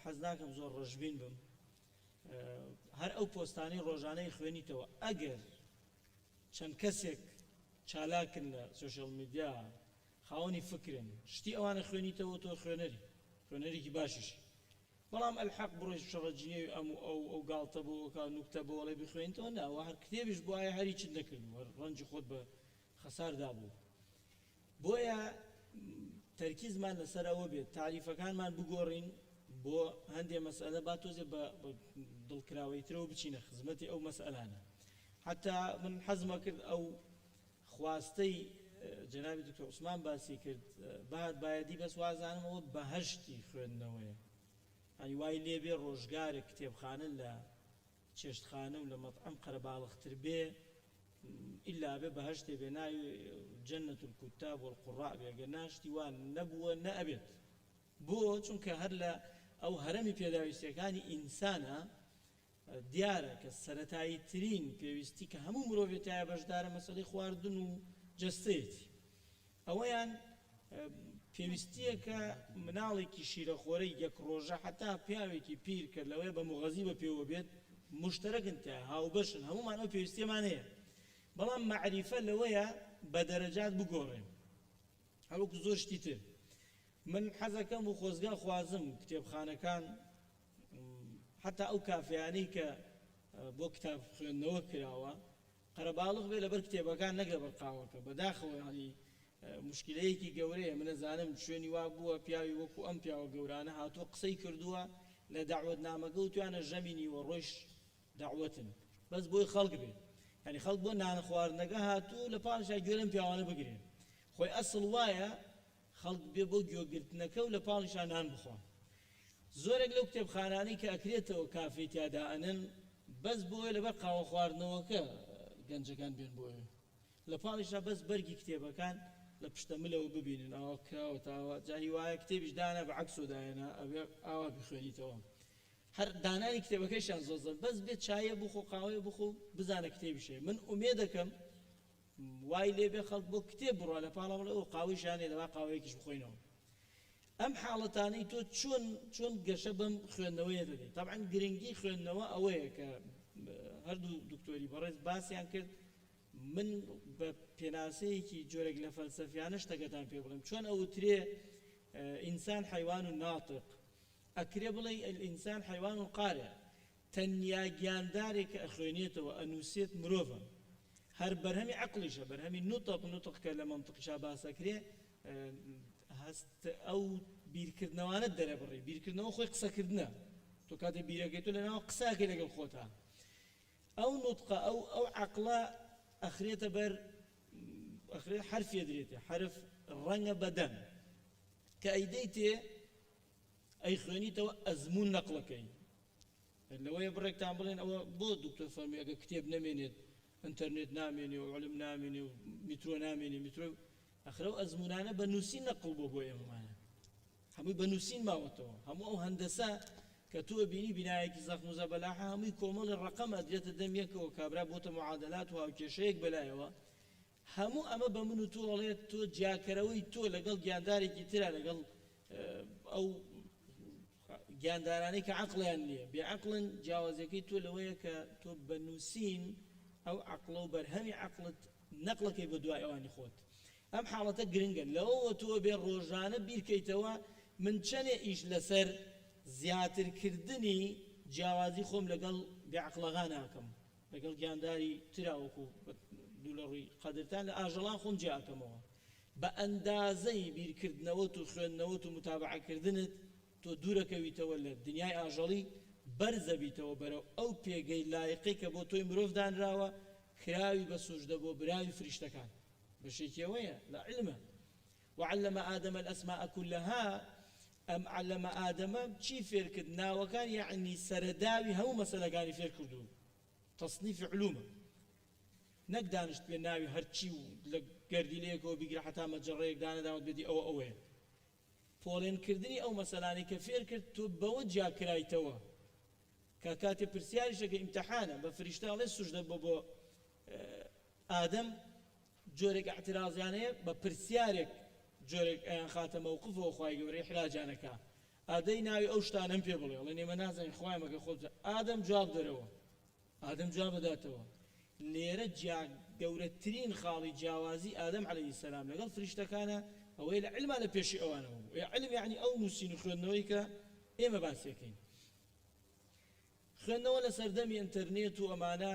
حەز ناکەم زۆر ڕەشبین بم هەر ئەو پۆستانەی ڕۆژانەی خوێنیتەوە ئەگەر چەند کەسێک چالاکن لە سوشیال میدیا خاوەنی فکرن شتی ئەوانە خوێنیتەوە تۆ خوێنەرێکی باشیشی بەڵام ئەلحەق بڕۆی شەڕەجینەوی ئەو گاڵتە بۆ نوکتە بۆ وەڵێ بخوێنیتەوە ناوە هەر کتێبیش بۆ ئایە هەری چت نەکردووە ڕەنجی خۆت بە خەساردا بوو بۆیە تەرکیزمان لەسەر ئەوە بێت تعریفەکانمان بگۆڕین بۆ هەندێک مەسئلە با تۆزێ بە دڵکراوەیترەوە بچینە خزمەتی ئەو مەسئلانە حتا من حەزمە کرد ئەو خواستەی جەنابی دکتۆر عوسمان باسی کرد بعد بایەدی بەس وازانمەوە بەهەشتی خوێندنەوەیە ینی وای لێبێ ڕۆژگارێک کتێبخانە لە چێشتخانە و لە مەطعەم قەرەباڵغتر بێ ئیلا بێ بەهەشتێ بێ ناوی جەنەت الکوتاب والقوڕاء بێ ئەگەر ناشتی وان نەبووە نەئەبێت بۆ چونکە هەر لە ئەو هەرەمی پێداویستیەکانی ئینسانە دیارە کە سەرەتایی ترین پێویستی کە هەموو مرۆڤێتایە بەشدارە مەسەلەی خواردن و جەستەیەتی ئەوەیان پێویستیە کە مناڵێکی شیرەخۆرەی یەک ڕۆژە حتا پیاوێکی پیر کرد لەوەیە بە مغەزی بە پێوە بێت مشتەرەکن تا هاوبەشن هەمومان ئەو پێویستیەمان هەیە بەڵام معریفە لەوەیە بە دەرەجات بگۆڕێن هەروەکو زۆر شتی تر من حەزەکەم و خۆزگا خوازم کتێبخانەکان حتا ئەو کافیانەی کە بۆ کتاب خوێندنەوە کراوە قەرەباڵغ بێ لەبەر کتێبەکان نەک لەبەر قاوەکە بەداخەوە ینی مشکلەیەکی گەورەیە من نەزانم شوێنی وا بووە پیاوی وەکو ئەم پیاوە گەورانە هاتووە قسەی کردووە لە داعوەتنامەکە و توانە ژەمینیوە ڕۆیش داعوەتن بەس بۆی خەڵک بێت ینی خەڵک بۆ نان خواردنەکە هاتوو لە پاڵیشا گوێرەم پیاوانە بگرێن خۆی ئەسڵ وایە خەڵک بێ بۆ گوێگرتنەکە و لە پاڵیشا نان بخۆن زۆرێک لەو کتێبخانانەی کە ئەکرێتەوە کافی تیادا ئەنن بەس بۆیە لەبەر قاوە خواردنەوەکە گەنجەکان بێن بۆیە لە پاڵیشا بەس بەرگی کتێبەکان لە پشتەملەوە ببینن ئاوا کراوە تاوە جاهی وایە کتێبیش دانا بە عەکسۆدایەنە ئەبێ ئاوا بخوێنیتەوە هەر دانانی کتێبەکەیشان زۆزن بەس بێت چایە بخۆ قاوەیە بخۆ بزانە کتێبیشێ من ئومێدەکەم وای لێبێ خەڵک بۆ کتێب بڕوا لە پاڵەوە ئەو قاوەیشانێ لەوا قاوەیەکیش بخۆینەوە ئەم حاڵەتانەی تۆ چۆن گەشە بەم خوێندنەوەیە دەدەیت طبعا گرنگی خوێندنەوە ئەوەیە کە هەردوو دکتۆری بەڕێز باسییان کرد من بە پێناسەیەکی جۆرێک لە فەلسەفیانە شتەکەتان پێ بڵێم چۆن ئەوترێ ئینسان حەیوان و ناتق ئەکرێ بڵێ ئینسان حەیوان و قارە تەنیا گیاندارێک کە ئەخوێنێتەوە ئەنووسێت مرۆڤە هەر بەرهەمی عەقڵیشە بەرهەمی نوتق کە لە مەنتیقیشا باسەکرێ هەست ئەو بیرکردنەوانت دەرەبڕی بیرکردنەوە خۆی قسەکردنە تۆ کاتێ بیرەکەی تۆ لەناوە قساکە لەگەڵ خۆتە ئەو نوتقە ئەو عەقڵە ئەخرێتە بەر ئەخرێت حرفێ درێتێ حرف ڕەنگە بەدەن کە ئەیدەیتێ ئەی خوێنیتەوە ئەزمون نەقڵەکەی لەوەیە بڕێکتان بڵێن ئەوە بۆ دکتۆر فەرمی ئەگە کتێب نەمێنێت ئینتەرنێت نامێنێ و عەلم نامێنێ و میترۆ نامێنێ میترۆ ئەخرە و ئەزمونانە بە نووسین نەقڵ بۆ ئێمەمانە هەمووی بە نووسین ماوەتەوە هەموو ئەو هەندەسە کە تۆ بینی بینایەکی زەخم و زەبەلاحە هەمووی کۆمەڵی ڕەقەمە دێتە دەم یەکەوە کابرا بۆتە معادلات و هاوکێشەیەک بەلایەوە هەموو ئەمە بە من و تۆ ئەڵێت تۆ جیاکەرەوەی تۆ لەگەڵ گیاندارێکی ترە لەگەڵ ئەو گیاندارانەی کە عەقڵیان نییە بێعەقڵن جیاوازەکەی تۆ لەوەیە کە تۆ بە نووسین ئەو عەقڵە و بەرهەمی عەقڵت نەقڵەکەی بە دوای ئەوانی خۆت ئەم حاڵەتە گرنگە لەوەوە تۆ بێ ڕۆژانە بیرکەیتەوە من چەنێ ئیش لەسەر زیاترکردنی جیاوازی خۆم لەگەڵ بێعەقڵەغان ناکەم لەگەڵ گیانداری تراوەکو دوو لە ڕووی قەدرتان لە ئاژەڵان خۆم جیاکەمەوە بە ئەندازەی بیرکردنەوەت و خوێندنەوەت و متابعەکردنت تۆ دوورەکەویتەوە لە دنیای ئاژەڵی بەرزە بیتەوە بەرەو ئەو پێگەی لایقی کە بۆ تۆی مرۆڤ دانراوە کراوی بە سوژدە بۆ براوی فریشتەکان بەشێکیەوەیە لە علمە وعلم آدم الأسماء كلها ئەم علەمە ئادەمە چی فێر کرد ناوەکان یعنی سەرەداوی هەموو مەسەلەکانی فێر کردو تەصنیفی علومە نەک دانشت پێ ناوی هەرچی و لە گەردیلەیەکەوە بیگرە حتا مەجەڕەیەک دانەداوت بێتی ئەوە ئەوەیە پۆڵێنکردنی ئەو مەسەلانی کە فێر کرد تۆ بەوە جیاکرایتەوە کە کاتێ پرسیاریشەکە ئیمتحانە بە فریشتاڵێ سوژدە بۆ ئادەم جۆرێک اعتراضیانەیە بە پرسیارێک جۆرێک ئەیان خاتە مەوقفەوە خوای گەورەی حراجانەکە ئادەی ناوی ئەو شتانەم پێ بڵێ ئەڵێ نێمە نازانین خوای مەگە خۆت ئادەم جواب دەرەوە ئادەم جواب بداتەوە لێرە گەورەترین خاڵی جیاوازی ئادەم عەلەیهی سەلام لەگەڵ فریشتەکانە ئەوەی لە علما لە پێشی ئەوانەوە علم یعنی ئەو نووسین و خوێندنەوەی کە ئێمە باسیەکەین خوێندنەوە لە سەردەمی ئینتەرنێت و ئەمانە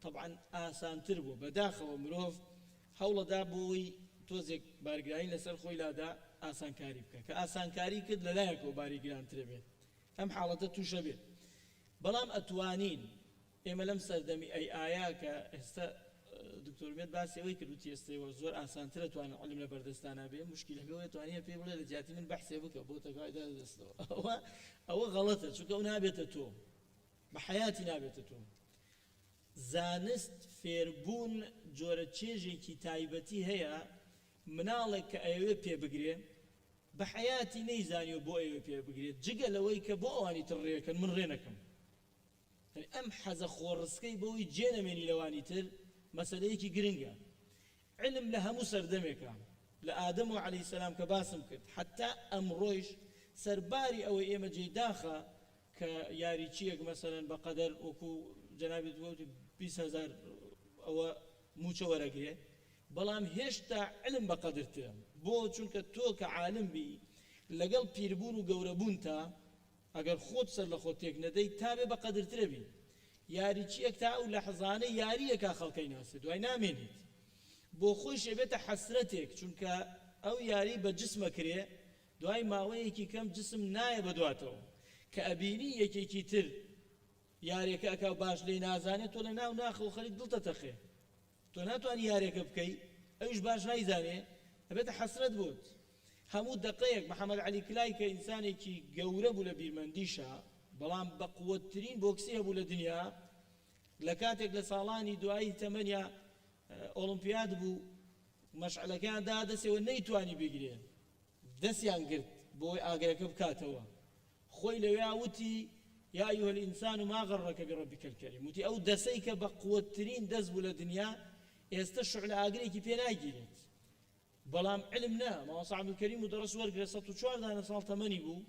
طبعا ئاسانتر بوو بەداخەوە مرۆڤ هەوڵەدا بۆی تۆزێک بارگرانی لەسەر خۆی لادا ئاسانکاری بکە کە ئاسانکاری کرد لەلایەکەوە باریگرانترە بێت ئەم حاڵەتە تووشە بێت بەڵام ئەتوانین ئێمە لەم سەردەمی ئەی ئایا کە ئێستا دکتۆر مێت باسی ئەوەی کردوتی ئێستەوە زۆر ئاسانترە توانە علم لە بەردەستانە بێ مشکلەکەوەی توانیە پێ بڵێ لە جیاتی من بەحسێ بکە بۆ تەکایدا دەستەوە ئەوە غەڵەتە چونکە ئەو نابێتە تۆ بە حەیاتی نابێتە تۆ زانست فێربوون جۆرە چێژێکی تایبەتی هەیە مناڵێک کە ئەوێ پێ بگرێ بە حەیاتی نەیزانیوە بۆ ئەوێ پێ بگرێت جگە لەوەی کە بۆ ئەوانی تر ڕێەکەن من ڕێنەکەم ئەم حەزە خۆڕسکەی بەوەی جێنەمێنی لەوانی تر مەسەلەیەکی گرنگە علم لە هەموو سەردەمێکە لە ئادەم و عەلەیهی سەلام کە باسم کرد حتا ئەمڕۆیش سەرباری ئەوەی ئێمە جێداخە کە یاریچیەک مەسەلەن بە قەدەر وەکو جەنابی دووەوتی 20,000 ئەوە موچە وەرەگرێ بەڵام هێشتا علم بە قەدرترە بۆ چونکە تۆ کە عالم بی لەگەڵ پیربوون و گەورەبوون تا ئەگەر خۆت سەر لە خۆت تێک نەدەی تا بێ بە قەدرترە بی یاریچیەک تا ئەو لەحظانەی یاریەکە خەڵکەی ناسێت دوای نامێنیت بۆ خۆی شێبێتە حەسرەتێک چونکە ئەو یاری بە جسمە کرێ دوای ماوەیەکی کەم جسم نایە بەدواتەوە کە ئەبینی یەکێکی تر یارێکە ئەکا باش لێی نازانێت تۆ لە ناو ناخەوە خەریک دڵتە تەخێ تۆ ناتوانانی یارێکە بکەی ئەویش باش نایزانێ ئەبێتە حەسرەت بوت هەموو دقەیەک محەممەد عەلی کلای کە ئینسانێکی گەورە بوو لە بیرمەندیشە بەڵام بە قووەترین بۆکسی هەبوو لە دنیا لە کاتێک لە ساڵانی دوایی تەمەنیا ئۆڵمپیاد بوو مەشعلەکەیان دادەسێەوە نەیتوانی بگرێن دەستیان گرت بۆی ئاگرەکە بکاتەوە خۆی لەوێ وتی یا ئەیها الئینسان ما غەڕەکە برەبیک الکەریم وتی ئەو دەسەی کە بە قووەترین دەست بوو لە دنیا ئێستا شعلە ئاگرێکی پێ ناگیرێت بەڵام علم نا مامۆستا عەبدولکەریم و دەڕەس وەرگرە 104 ساڵ تەمەنی بوو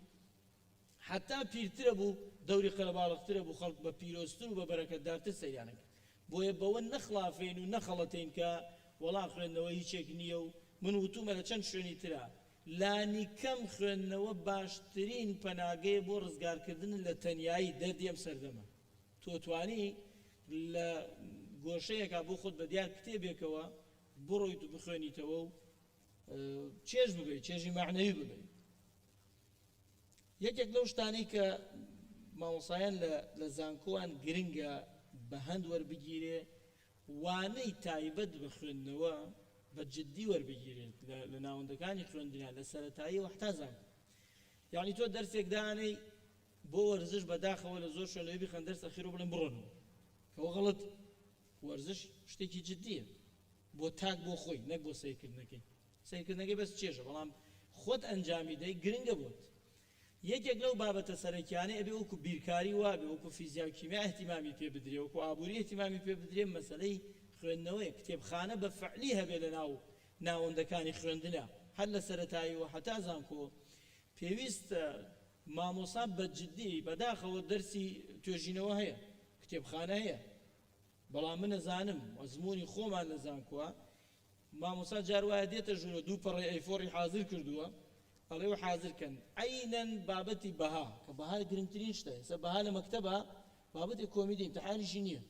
حتا پیرترە بوو دەوری قەلەباڵغترە بوو خەڵک بە پیرۆزتر و بە بەرەکەتدارتر سەیرانەکە بۆیە بەوە نەخلافێن و نەخەڵەتین کە وەڵام خوێندنەوە هیچێک نییە و من وتومە لە چەند شوێنی ترە لانی کەم خوێندنەوە باشترین پەناگەیە بۆ ڕزگارکردن لە تەنیایی دەردی ئەم سەردەمە تۆ توانی لە گۆشەیەکا بۆ خۆت بە دیار کتێبێکەوە بڕۆیت و بخوێنیتەوە و چێژ ببێت چێژی معنەوی ببێت یەکێک لەو شتانەی کە مامۆسایان لە زانکۆوان گرنگە بە هەند وەربگیرێ وانەی تایبەت بە خوێندنەوە بە جددی وەربگیرێت لە ناوەندەکانی خوێندنیان لە سەرەتاییەوە حتا زانکۆ یعنی تۆ دەرسێک دانەی بۆ وەرزش بەداخەوە لە زۆر شوێن لەوێ بخەن دەرس ئەخیر و بڵێن بڕۆنەوە کەەوە غەڵەت وەرزش شتێکی جددیە بۆ تاک بۆ خۆی نەک بۆ سەیرکردنەکەی سەیرکردنەکەی بەس چێژە بەڵام خۆت ئەنجامی دەی گرنگە بۆت یەکێک لەو بابەتە سەرەکیانەی ئەبێ وەکو بیرکاری وابێ وەکو فیزیا و کیمیا احتیمامی پێ بدرێ وەکو ئابووری احتیمامی پێ بدرێ مەسەلەی خوێندنەوەی کتێبخانە بە فەعلی هەبێ لە ناو ناوەندەکانی خوێندنە هەر لە سەرەتاییەوە حتا زانکۆ پێویستە مامۆسا بە جددی بەداخەوە دەرسی توێژینەوە هەیە کتێبخانە هەیە بەڵام من ئەزانم ئەزمموی خۆمان لە زانکۆوە مامۆسا جار وایە دێتە ژوورە دوو پەڕی ئەیفۆڕی حازر کردووە ئەڵێوە حازرکەن عینەن بابەتی بەها کە بەها گرنگترین شتە ئێستا بەها لە مەکتەبە بابەتی کۆمیدی ئیمتیحانیشی نییە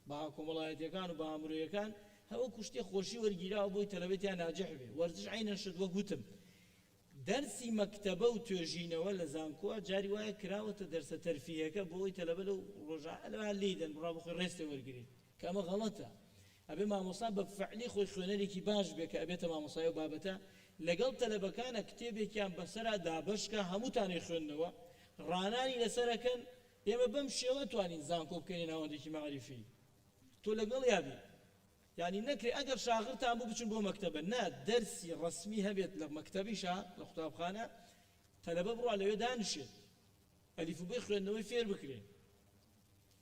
بەها کۆمەڵایەتیەکان و بەها مرۆیەکان هەوە کوشتێ خۆشی وەرگیراوە بۆی تەلەبێتیان ناجح بێ وەرزش عینەن شت وە گوتم دەرسی مەکتەبە و توێژینەوە لە زانکۆوە جاری وایە کراوەتە دەرسە تەرفیهەکە بۆی تەلەبە لەو ڕۆژانە لێدەن بڕا بخۆی ڕێستێ وەرگێت کە ئەمە غەڵەتە ئەبێ مامۆستا بە فعلی خۆی خوێنەرێکی باش بێ کە ئەبێتە مامۆسای و بابەتە لەگەڵ تەلەبەکانە کتێبێکیان بەسەرا دابشکە هەمووتانی خوێندنەوە ڕانانی لەسەرەکەن ئێمە بەم شێوە توانین زانکۆ بکەین ناوەندێکی مەعریفی تۆ لەگەڵ یابی یعنی نەکرێ ئەگەر شاغرتان بوو بچن بۆ مەکتەبە نا دەرسی ڕەسمی هەبێت لە مەکتەبیشە لە قوتابخانە تەلەبە بڕوا لەوێ دانشێت ئەلیف و بەی خوێندنەوەی فێر بکرێ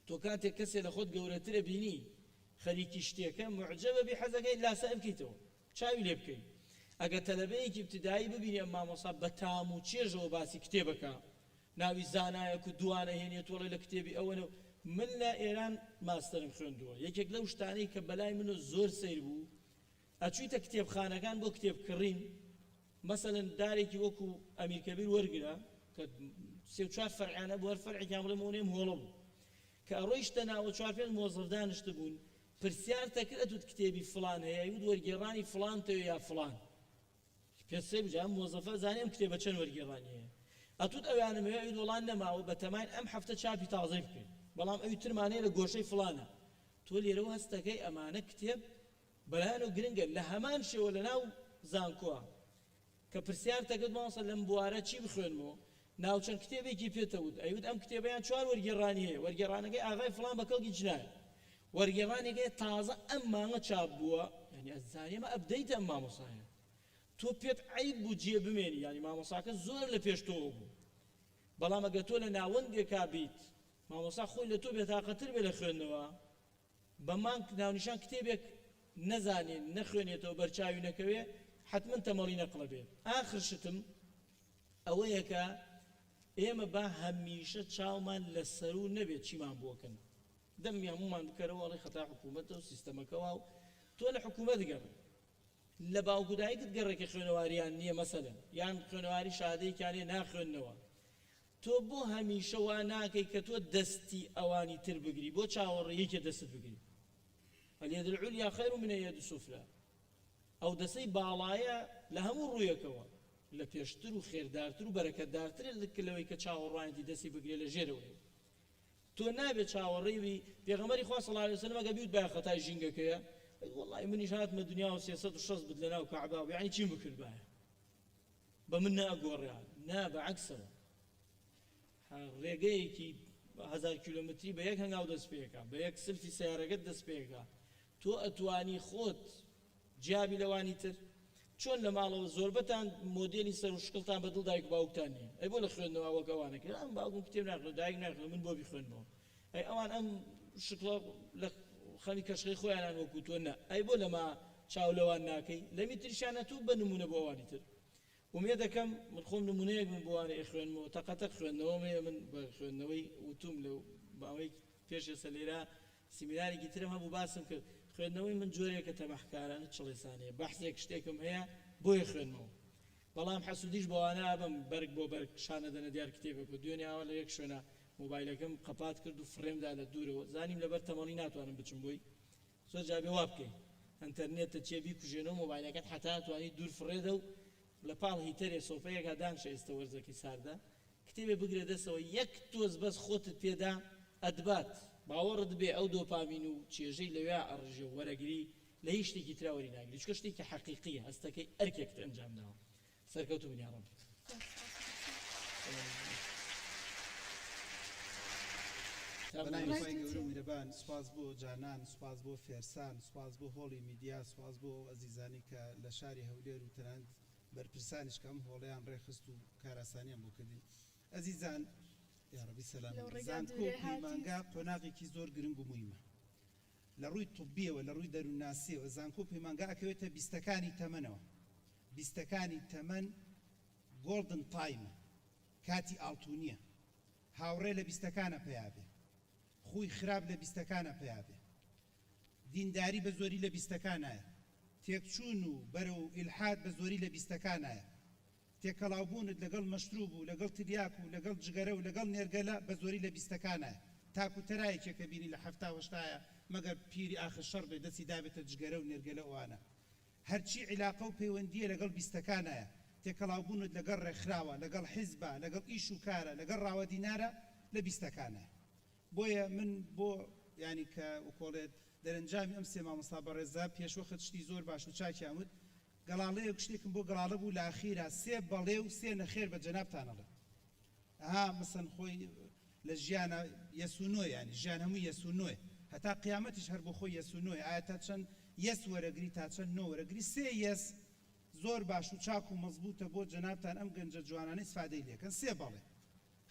تۆ کاتێک کەسێ لە خۆت گەورەترە بینی خەریکی شتێکە معجەبە بی حەزەکەی لاسە بکەیتەوە چاوی لێ بکەیت ئەگەر تەلەبەیەکی ابتدایی ببینی ئەم مامۆستا بە تام و چێژەوە باسی کتێبەکە ناوی زانایەک و دوانە هێنێت وەڵێ لە کتێبی ئەوەنە من لە ئێران ماستەرم خوێندووە یەکێک لەو شتانەی کە بەلای منە زۆر سەیر بوو ئەچوویتە کتێبخانەکان بۆ کتێبکڕین مەسەلەن دارێکی وەکو ئەمیرکەبیر وەرگرە کە سێ و چوار فەرعیانە بوو هەر فەرعێکیان بڵێ مونێم هۆڵە بوو کە ئەڕۆیشتە ناوە چوار پێنج مۆزەف دانیشتە بوون پرسیار تەکرێت وت کتێبی فڵان هەیە وت وەرگێڕانی فڵان تەوێ یا فڵان پێت سێ بجا مۆزەفە زانیم کتێبە چەند وەرگێڕانی هەیە ئەتوت ئەویانم هەیە ئەوی وڵان نەماوە بە تەماین ئەم هەفتە چاپی تازەی بکەین بەڵام ئەوی ترمانەیە لە گۆشەی فڵانە تۆ لێرەوە هەستەکەی ئەمانە کتێب بەلایەن و گرنگە لە هەمان شێوە لە ناو زانکۆوە کە پرسیار تەکرد مامۆستا لەم بوارە چی بخوێنمەوە ناوچەند کتێبێکی پێتەوت ئەیوت ئەم کتێبەیان چوار وەرگێڕانی هەیە وەرگێڕانەکەی ئاغای فڵان بە کەڵکی جنایە وەرگێڕانێکی تازە ئەم مانگە چاپ بووە یعنی ئەزانێمە ئەبدەیتە ئەم مامۆستایە تۆ پێت عیب بوو جێ بمێنی یعنی مامۆستاکە زۆر لە پێشتۆوە بوو بەڵام ئەگەر تۆ لە ناوەندێکا بیت مامۆستا خۆی لە تۆ بێتاقەتر بێ لە خوێندنەوە بە مانگ ناونیشان کتێبێک نەزانێن نەخوێنێتەوە بەرچاوی نەکەوێ حتمما تەمەڵی نەقڵە بێت ئاخر شتم ئەوەیە کە ئێمە با هەمیشە چاومان لەسەر و نەبێت چیمان بۆکەن دەمی هەمومان بکەرەوە وەڵی خەتا حکوومەتە و سیستەمەکەوە و تۆ لە حکوومەت گەڕ لە باوکوداییت گەڕێکی خوێنەواریان نییە مەسەلەن یان خوێنەواری شادەیەکیانێ ناخوێندنەوە تۆ بۆ هەمیشە وا ناکەی کە تۆ دەستی ئەوانی تر بگری بۆ چاوەڕێیەکێ دەست بگری اليد العليا خير من اليد السفلى ئەو دەسەی باڵایە لە هەموو ڕوویەکەوە لە پێشتر و خێردارتر و بەرەکەتدارتر لەوەی کە چاوەڕوانیی دەستی بگرێ لە ژێرەوەی تۆ نابێت چاوەڕێوی پێغەمبەری خوا صلی الله علیه وسلم ئەگە بیوت با خەتای ژینگەکەیە والله منیش هاتمە دنیا و 360 بد لەناو کەعبە یعنی چیم بکرد باە بە من ناگۆڕیان نا بەعەکسەوە ڕێگەیەکی 1000 کیلۆمتری بە یەک هەنگاو دەست پێەکە بە یەک سلفی سیارەکەت دەست پێەکە تۆ ئەتوانی خۆت جیابی لەوانی تر چۆن لە ماڵەوە زۆربەتان مۆدێلی سەر و شکڵتان بەدڵ دایک باوکتان نییە ئەی بۆ لە خوێندنەوە وەکەوانە کرد ئەم باوکم کتێب ناخوێن دایک ناخوێن من بۆ بیخوێنمەوە ئەی ئەوان ئەم شکڵە لە خەمی کەشخەی خۆیانان وەکو تۆ نە ئەی بۆ لەما چاو لەوان ناکەی لەمی تریشانە تو بە نمونە بۆ ئەوانی تر ومێ دەکەم من خۆم نمونەیەک من بۆوانە خوێنمەوە تەقەتەق خوێندنەوە من بە خوێندنەوەی وتوم لەو باوەی پێشە سەلێرا سیمینارێکی ترم هەبوو باسم کرد خوێندنەوەی من جۆرێکە تەمەحکارانە چڵێسانەیە بەحسێک شتێکم هەیە بۆیە خوێنمەوە بەڵام حەسوودیش بەوانە بم بەرگ بۆ بەرگ شانە دەنە دیار کتێبێک و دوێنیاوە لە یەک شوێنە مۆبایلەکەم قەپات کرد و فڕێمدا لە دوورەوە زانیم لەبەر تەمەڵی ناتوانم بچم بۆی زۆر جابێ وا بکەین ئەنتەرنێتە چێبی کوژێنەوە مۆبایلەکەت حتا توانی دوور فڕێدە و لە پاڵ هیتەرێ سۆفەیەکا دانشە ئێستا وەرزەکەی ساردا کتێبێ بگرێ دەستەوە یەک تۆز بەس خۆتت پێدا ئەدبات باوەڕت بێ ئەو دۆپامین و چێژەی لەوێ ئەڕژێ و وەرەگری لە هیچ شتێکی تراوەری ناگری چکە شتێکی حەقیقیە هەستەکەی ئەرکێکت ئەنجام داوە سەرکەوتو بنی هەڕەم بەناوی گەورە و میرەبان سوپاس بۆ جانان سوپاس بۆ فێرسان سوپاس بۆ هۆڵی میدیا سوپاس بۆ ئەزیزانی کە لە شاری هەولێر و تەنانەت بەرپرسانیش کەم هۆڵیان ڕێخست و کاراسانیان بۆ کردین ئەزیزان یاڕەبی سەلام زانکۆ پەیمانگا قۆناغێکی زۆر گرنگ و موهیمە لە ڕووی طبیەوە لە ڕووی دەروونناسیەوە زانکۆ پەیمانگا ئەکەوێتە بیستەکانی تەمەنەوە بیستەکانی تەمەن گۆڵدن تایمە کاتی ئاڵتوونیە هاوڕێ لە بیستەکانە پەیابێ خوی خراپ لە بیستەکانە پەیابێ دینداری بە زۆری لە بیستەکانایە تێکچوون و بەرە و ئیلحاد بە زۆری لە بیستەکانایە تێکەڵاوبوونت لەگەڵ مەشروب و لەگەڵ تریاک و لەگەڵ جگەرە و لەگەڵ نێرگەلە بە زۆری لە بیستەکانایە تاکو تەرایەکێکە بینی لە هەفتا هەشتایە مەگەر پیری ئاخر شەڕ بێ دەستی دابێتە جگەرە و نێرگەلە ئەوانە هەرچی عیلاقە و پەیوەندیە لەگەڵ بیستەکانایە تێکەڵاوبوونت لەگەڵ ڕێکخراوە لەگەڵ حیزبە لەگەڵ ئیش و کارە لەگەڵ ڕاوە دینارە لە بیستەکانە بۆیە من بۆ ینی کە وکۆڵێت دەرەنجامی ئەم سێ مامۆستا بەڕێزە پێشوەخت شتی زۆر باش و چاکیامت گەڵاڵەیەک شتێکم بۆ گەڵاڵە بوو لە ئاخیرا سێ بەڵێ و سێ نەخێر بە جەنابتانەڵێ ئەها مەسەن خۆی لە ژیانە یەسوونۆ ینی ژیان هەموو یەسوونۆی هەتا قیامەتیش هەر بۆ خۆی یەسوونۆی ئایا تا چەند یەس وەرەگری تا چەند نۆ وەرەگری سێ یەس زۆر باش و چاک و مەزبوطە بۆ جەنابتان ئەم گەنجە جوانانەی سفادەی لێکەن سێ بەڵێ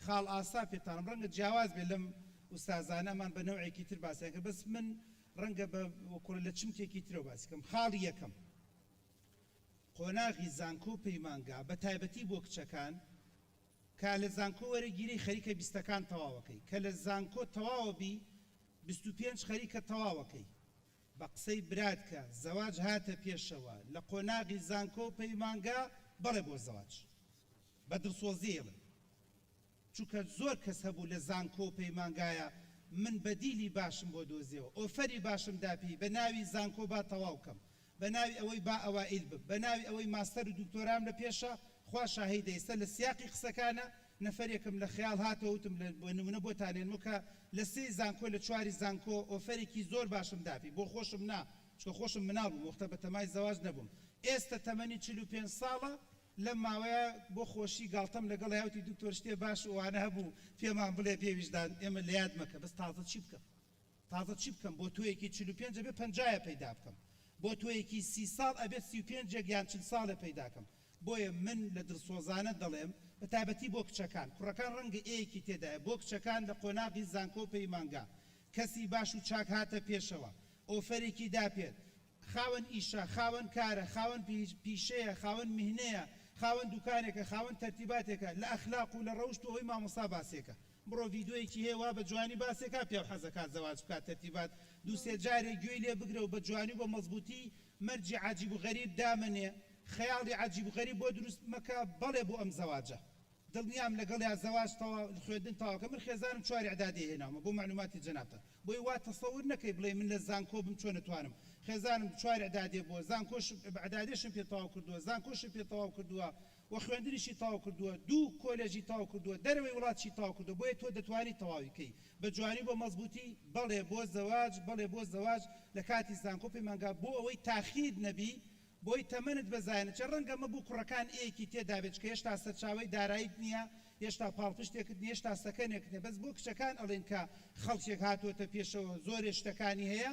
خاڵ ئاسا پێتانم ڕەنگە جیاواز بێ لەم ئوستازانەمان بە نەوعێکی تر باسییان کرد بەس من ڕەنگە بە وەکۆڵ لە چمکێکی ترەوە باسیکەم خاڵی یەکەم قۆناغی زانکۆ پەیمانگا بە تایبەتی بۆ کچەکان کە لە زانکۆ وەرەگیری خەریکە بیستەکان تەواوەکەی کە لە زانکۆ تەواوە بی 25 خەریکە تەواوەکەی بە قسەی برادکە زەواج هاتە پێشەوە لە قۆناغی زانکۆ پەیمانگا بەڵێ بۆ زەواج بە دڵسۆزیێڵێ چونکە زۆر کەس هەبوو لە زانکۆ پەیمانگایە من بەدیلی باشم بۆ دۆزیەوە ئۆفەری باشم داپی بە ناوی زانکۆ با تەواو کەم بە ناوی ئەوەی با ئەوائیل بم بە ناوی ئەوەی ماستەر و دکتۆرام لە پێشە خوا شاهید ئێستا لە سیاقی قسەکانە نەفەرێکم لە خەیاڵ هاتەوتم بۆ نمونە بۆتانێنمە کە لە سێ زانکۆ لە چواری زانکۆ ئۆفەرێکی زۆر باشم داپی بۆ خۆشم نا چکە خۆشم مناڵ بوو وەختە بە تەمای زەواج نەبووم ئێستا تەمەنی 45 ساڵە لەم ماوەیە بۆ خۆشی گاڵتەم لەگەڵ هاوتی دکتۆر شتێ باش وانە هەبوو پێمان بڵێ پێویژدان ئێمە لە یاد مەکە بەس تازە چی بکەم تازە چی بکەم بۆ تۆیەکی 45 ئەبێ 50 پەیدا بکەم بۆ تۆیەکی 30 ساڵ ئەبێت 35 یان 40 ساڵە پەیداکەم بۆیە من لە دڵسۆزانە دەڵێم بە تایبەتی بۆ کچەکان کوڕەکان ڕەنگە ئەیەکی تێدایە بۆ کچەکان لە قۆناغی زانکۆ پەیمانگا کەسی باش و چاک هاتە پێشەوە ئۆفەرێکی داپێت خاوەن ئیشە خاوەن کارە خاوەن پیشەیە خاوەن میهنەیە خاوەن دوکانێکە خاوەن تەرتیباتێکە لە ئەخلاق و لە ڕەوشت و ئەوەی مامۆستا باسێکە بڕۆ ڤیدۆیەکی هەیە وا بە جوانی باسێکا پێ حەزەکات زەواج بکات تەرتیبات دووسێ جارێک گوێی لێ بگرە و بە جوانی و بە مەزبوطی مەرجی عەجیب و غەریب دامنێ خەیاڵی عەجیب و غەریب بۆ دروست مەکە بەڵێ بۆ ئەم زەواجە دڵنیام لەگەڵ یا زەواج خوێندن تەواوکە من خێزانم چواری ئەعدادی هێناومە بۆ معلوماتی جەنابتە بۆی وا تەسەور نەکەی بڵێ من لە زانکۆ بم چۆن نتوانم خێزانم چواری ئەعدادی بووە زانکۆش ئەعدادیشم پێ تەواو کردووە زانکۆشم پێ تەواو کردووە و خوێندنیشی تەواو کردووە دوو کۆلێژی تەواو کردووە دەرەوەی وڵاتشی تەواو کردووە بۆیە تۆ دەتوانی تەواوی کەی بە جوانی بۆ مەزبوطی بەڵێ بۆ زەواج بەڵێ بۆ زەواج لە کاتی زانکۆ پەیمانگا بۆ ئەوەی تاخیر نەبی بۆی تەمەنت بەزایەنە چە ڕەنگە مەبوو کوڕەکان ئەیەکی تێدا بێت کە هێشتا سەرچاوەی داراییت نییە هێشتا پاڵپشتێکت نیە هێشتا سەکەنێک نیە بەس بۆ کچەکان ئەڵێن کە خەڵکێک هاتووەتە پێشەوە زۆرێ شتەکانی هەیە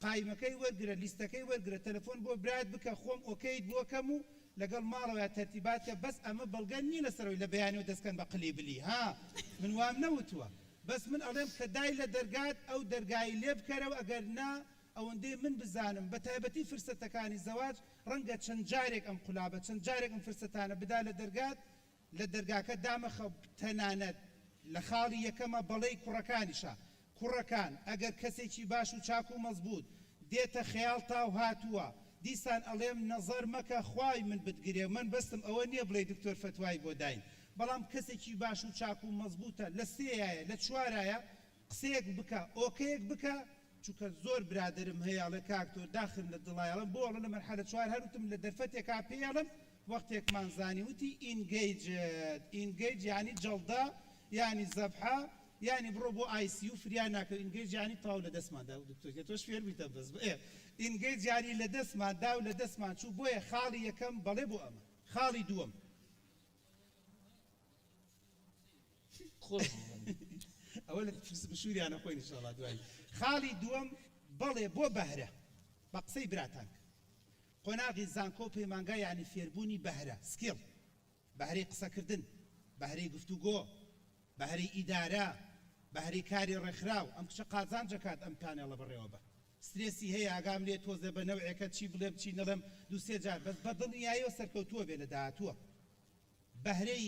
قایمەکەی وەرگرە لیستەکەی وەرگرە تەلەفۆن بۆ برات بکە خۆم ئۆکەیت بۆکەم و لەگەڵ ماڵەوە تەرتیباتکە بەس ئەمە بەڵگەن نی لەسەرەوەی لە بەیانی و دەستکەن بە قلیبلی ها من وام نەوتووە بەس من ئەڵێم کە دای لە دەرگات ئەو دەرگای لێ بکەرەوە ئەگەر نا ئەوەندەی من بزانم بە تایبەتی فرسەتەکانی زەواج ڕەنگە چەند جارێک ئەم قولابە چەند جارێک ئەم فرسەتانە بدا لە دەرگات لە دەرگاکە دامەخە تەنانەت لە خاڵی یەکەمە بەڵێی کوڕەکانیشە کوڕەکان ئەگەر کەسێکی باش و چاک و مەزبوط دێتە خەیاڵ تاو هاتووە دیسان ئەڵێم نەزەر مەکە خوای من بتگرێ من بەستم ئەوە نییە بڵێ دکتۆر فتوای بۆ داین بەڵام کەسێکی باش و چاک و مەزبوطە لە سێیایە لە چوارایە قسەیەک بکە ئۆکەیەک بکە چونکە زۆر برادرم هەیەڵێ کاکتۆر داخم لە دڵایڵم بۆ ئەڵە لە مەرحەلە چوار هەروتم لە دەرفەتێکا پێڵم وەختێکمان زانی وتی ئینگەیج یعنی جەڵدا یعنی زەبحە یعنی بڕۆ بۆ ICU فریان ناکەوت ئینگەیج یعنی تاو لە دەستماندا و دکتۆر تۆش فێر بیتە بەس ئینگەیج یعنی لە دەستماندا و لە دەستمان چوو بۆیە خاڵی یەکەم بەڵێ بۆ ئەمە خاڵی دووەم ئەوە لە بشوریانە خۆی ئینشاءڵڵا دوایی خاڵی دووەم بەڵێ بۆ بەهرە بە قسەی براتان قۆناغی زانکۆ پەیمانگا یعنی فێربوونی بەهرە سکیڵ بەهرەی قسەکردن بەهرەی گفتوگۆ بەهرەی ئیدارە بەهرەی کاری ڕێکخراو ئەم کچە قازانجەکات ئەم پانێڵە بەڕێوە بە سترێسی هەیە ئاگام لێ تۆزە بە نەوعێکە چی بڵێم چی نەڵێم دووسێ جار بەس بە دڵنیاییەوە سەرکەوتووە بێ لە داهاتووە بەهرەی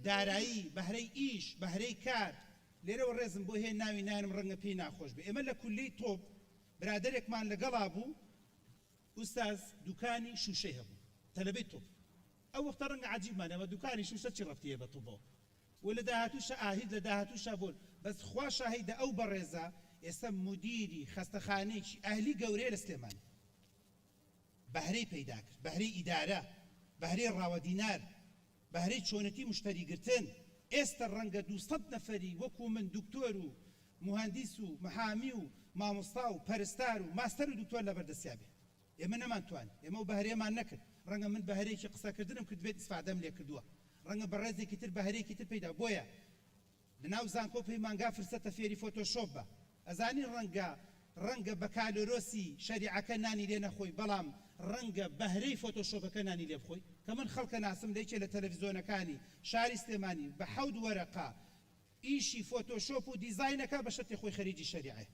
دارایی بەهرەی ئیش بەهرەی کار لێرەوە ڕێزم بۆ هەیە ناوی نانم ڕەنگە پێی ناخۆش بێ ئێمە لە کولەی تۆپ برادێکمان لەگەڵا بوو ئوستاز دوکانی شوشەی هەبوو تەلەبەی تۆپ ئەو وەختە ڕەنگە عەجیبمانەوە دوکانی شوشە چی ڕەفتیە بە تۆپەوە و لە داهاتووشە ئاهید لە داهاتووشە بۆن بەس خوا شاهیدە ئەو بەڕێزە ئێستا مدیری خەستەخانەیەکی ئەهلی گەورەیە لە سلێمانی بەهرەی پەیدا کرد بەهرەی ئیدارە بەهرەی ڕاوەدینار بەهرەی چۆنەتی مشتریگرتن ئێستا ڕەنگە 200 نەفەری وەکو من دکتۆر و مهندس و محامی و مامۆستا و پەرستار و ماستەر و دکتۆر لەبەردەستیا بێ ئێمە نەمانتوان ئێمە و بەهرەیەمان نەکرد ڕەنگە من بەهرەیەکی قسەکردنم کرد بێت ئیسفادەم لێ کردووە ڕەنگە بە ڕێزێکی تر بەهرەیەکی تر پەیدا بۆیە لەناو زانکۆ پەیمانگا فرسەتە فێری فۆتۆشۆپ بە ئەزانی ڕەنگە بە کالۆرۆسی شەریعەکە نانی لێ نەخۆی بەڵام ڕەنگە بەهرەی فۆتۆشۆپەکە نانی لێ بخۆی کە من خەڵکە ناسم لەیکێ لە تەلەڤیزۆنەکانی شاری سلێمانی بە 7 وەرەقا ئیشی فۆتۆشۆپ و دیزاینەکە بە شەرتی خۆی خەریجی شەریعە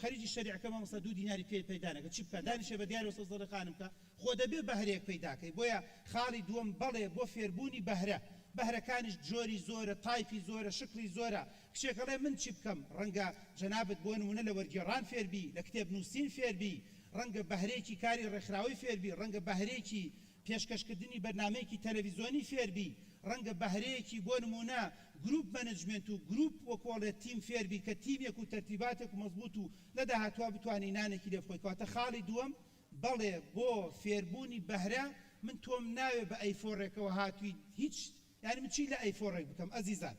خەریجی شەریعەکە مامۆستا 2 دیناری پێدا نەکە چی بکە دانیشە بە دیار وەسە زەڵەقانم کە خۆ دەبێ بەهرەیەک پەیداکەی بۆیە خاڵی دووەم بەڵێ بۆ فێربوونی بەهرە بەهرەکانیش جۆری زۆرە تایپی زۆرە شکلی زۆرە کچێکەڵێ من چی بکەم ڕەنگە جەنابەت بۆ نمونە لە وەرگێڕان فێربی لە کتێب نووسین فێربی ڕەنگە بەهرەیەکی کاری ڕێکخراوی فێربی ڕەنگە بەهرەیەکی پێشکەشکردنی بەرنامەیەکی تەلەڤیزۆنی فێربی ڕەنگە بەهرەیەکی بۆ نمونە گروپ مەنجمنت و گروپ وەکۆڵێ تیم فێربی کە تیمێک و تەرتیباتێک و مەزبوط و لە داهاتوە بتوانین نانێکی لێ بخۆی کەواتە خاڵی دووەم بەڵێ بۆ فێربوونی بەهرە من تۆم ناوێ بە ئەیفۆڕێکەوە هاتووی هیچ یعنی من چی لە ئەیفۆڕێک بکەم ئەزیزان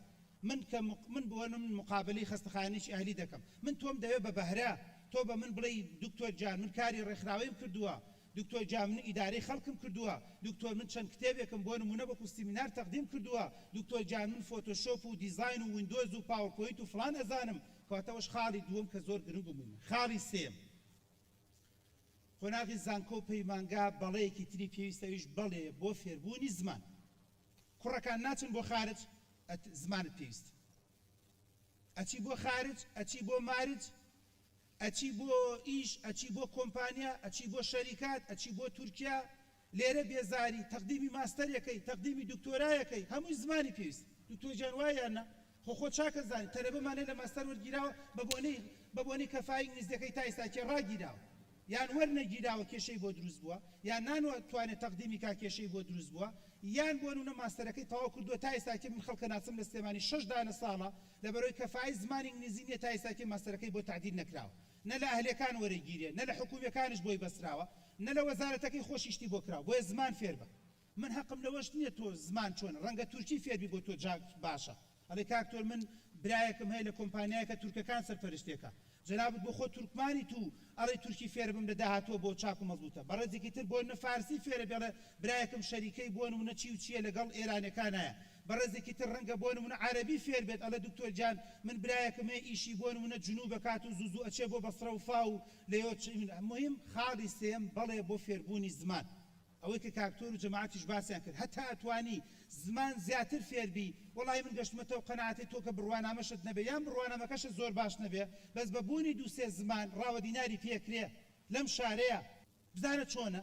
من بۆ من مقابلەی خەستەخانەیەکی ئەهلی دەکەم من تۆم دەوێ بە بەهرە تۆ بە من بڵێ دکتۆر جان من کاری ڕێکخراوەیم کردووە دکتۆر جان من ئیدارەی خەڵکم کردووە دکتۆر من چەند کتێبێکم بۆ نمونە بەکو سیمینار تەقدیم کردووە دکتۆر جان من فۆتۆشۆپ و دیزاین و ویندۆز و پاوەرپۆینت و فڵان ئەزانم کەواتەوەش خاڵی دووەم کە زۆر گرنگ بوومە خاڵی سێم خۆناغی زانکۆ پەیمانگا بەڵەیەکی تری پێویستەویش بەڵێ بۆ فێربوونی زمان کوڕەکان ناچن بۆ خارج زمانت پێویست ئەچی بۆ خارج ئەچی بۆ مارج ئەچی بۆ ئیش ئەچی بۆ کۆمپانیا ئەچی بۆ شەریکات ئەچی بۆ تورکیا لێرە بێزاری تەقدیمی ماستەرەکەی تەقدیمی دکتۆرایەکەی هەمووی زمانی پێویست دکتۆر جان وایانە خۆ چاکە زانی تەلەبەمانەی لە ماستەر وەرگیراوە بە بۆنەی کەفای ئینگلیزیەکەی تا ئێستاکێ ڕاگیراوە یان وەرنەگیراوە کێشەی بۆ دروست بووە یان نانواتوانێت تەقدیمی کا کێشەی بۆ دروست بووە یان بۆ نمونە ماستەرەکەی تەواو کردووە تا ئێستاکێ من خەڵکە ناچم لە سلێمانی 6 دانە ساڵە لەبەرەوەی کەفای زمانی ئینگلیزی نییە تا ئێستاکێ ماستەرەکەی بۆ تعدیل نەکراوە نە لە ئەهلەکان وەرەگیرێ نە لە حکوومەکانش بۆی بەسراوە نە لە وەزارەتەکەی خۆشیشتی بۆ کراوە بۆیە زمان فێر بە من حەقم لەوەش نییە تۆ زمان چۆنە ڕەنگە تورکی فێربی بۆ تۆ باشە ئەڵێ کاکتۆر من برایەکم هەیە لە کۆمپانیایەکە تورکەکان سەرپەرشتێکە جەنابەت بۆ خۆ تورکمانی تو ئەڵێ تورکی فێر بم لە داهاتووە بۆ چاک و مەزبوطە بەڕێزێکی تر بۆ نەفارسی فێرە بێڵێ برایەکم شەریکەی بۆ نمونە چی و چییە لەگەڵ ئێرانەکانایە بەڕێزێکی تر ڕەنگە بۆ نمونە عەرەبی فێر بێت ئەڵێ دکتۆر جان من برایەکم هەیە ئیشی بۆ نمونە جنوب بکات و زوو ئەچێ بۆ بەسرە و فا و لێوە مهم خاڵی سێم بەڵێ بۆ فێربوونی زمان ئەوەی کە کاکتۆر و جەماعەتیش باسییان کرد هەتا ئەتوانی زمان زیاتر فێربی وڵای من گەشتمەتەوە قەناعەتی تۆ کە بڕوانامەشت نەبێ یان بڕوانامەکەشت زۆر باش نەبێ بەس بە بوونی 2-3 زمان ڕاوە دیناری پێکرێ لەم شارەیە بزانە چۆنە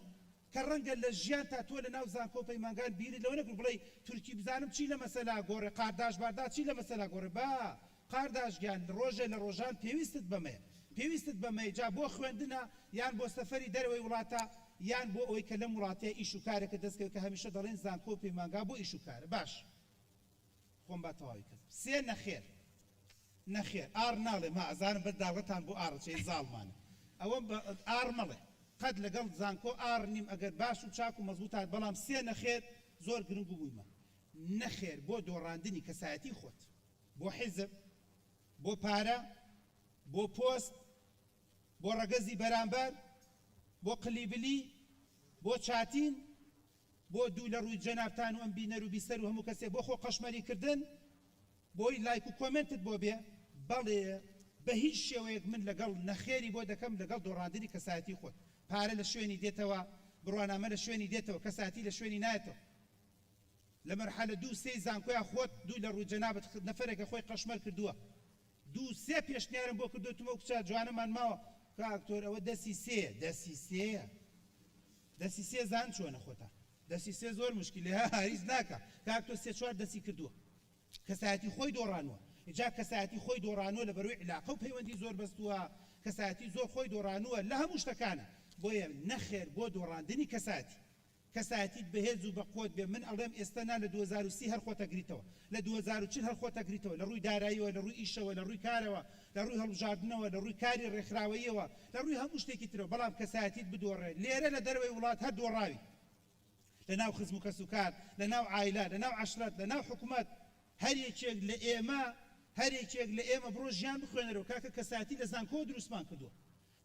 کە ڕەنگە لە ژیان تا تۆ لە ناو زانکۆ پەیمانگان بیرت لەوە نەکرد بڵێ تورکی بزانم چی لە مەسەلا گۆڕێ قارداش باردا چی لە مەسەلا گۆڕێ با قارداشگیان ڕۆژێ لە ڕۆژان پێویستت بەمەیە جا بۆ خوێندنە یان بۆ سەفەری دەرەوەی وڵاتە یان بۆ ئەوەی کە لەم وڵاتەیە ئیش و کارێکە دەستکەوت کە هەمیشە دەڵێن زانکۆ پەیمانگا بۆ ئیش و کارە باش خۆم با تەواوی کرد سێ نەخێر ئار ناڵێ ما ئەزانم بەرداوەتان بۆ ئاڕچەی زاڵمانە ئەوە ئار مەڵێ قەت لەگەڵ زانکۆ ئار نیم ئەگەر باش و چاک و مەزبوطات بەڵام سێ نەخێر زۆر گرنگ بوویمە نەخێر بۆ دۆڕاندنی کەسایەتی خۆت بۆ حیزب بۆ پارە بۆ پۆست بۆ ڕەگەزی بەرامبەر بۆ قلیبلی بۆ چاتین بۆ دوو لە ڕووی جەنابتان و ئەم بینەر و بیسەر و هەموو کەسێ بۆ خۆ قەشمەریکردن بۆی لایک و کۆمنتت بۆ بێ بەڵێ بە هیچ شێوەیەک من لەگەڵ نەخێری بۆ دەکەم لەگەڵ دۆڕاندنی کەسایەتی خۆت پارە لە شوێنی دێتەوە بڕوانامە لە شوێنی دێتەوە کەسایەتی لە شوێنی نایەتەوە لە مەرحەلە 2-3 زانکۆیە خۆت دوو لە ڕووی جەنابەت نەفەرێکە خۆی قەشمەر کردووە 2-3 پێشنیارم بۆ کردو تمە کچە جوانەمان ماوە کاکتۆر ئەوە دەسی سێ زان چۆنە خۆتە دەسی سێ زۆر مشکلێ هاریز ناکە کاکتۆر 3-4 دەسی کردووە کەسایەتی خۆی دۆڕانووە ئجا کەسایەتی خۆی دۆڕانووە لە بەروی علاقە و پەیوەندی زۆر بەستووە کەسایەتی زۆر خۆی دۆڕانووە لە هەموو شتەکانە بۆیە نەخێر بۆ دۆڕاندنی کەسایەتیت بەهێز و بەقوت بێ من ئەڵێم ئێستانا لە 2030 هەر خۆتە گریتەوە لە 2040 هەر خۆتە گریتەوە لە ڕووی داراییەوە لە ڕووی ئیشەوە لە ڕووی کارەوە لە ڕووی هەڵبژاردنەوە لە ڕووی کاری ڕێکخراوەیەوە لە ڕووی هەموو شتێکی ترەوە بەڵام کەسایەتیت بدۆڕێ لێرە لە دەروەی وڵات هەر دۆڕاوی لە ناو خزم و کەسوکار لە ناو عایلە لە ناو عەشرەت لە ناو حکوومەت هەر یەکێک لە ئێمە بڕۆ ژیان بخوێنەرەوە کاکە کەسایەتی لە زانکۆ دروستمان کردووە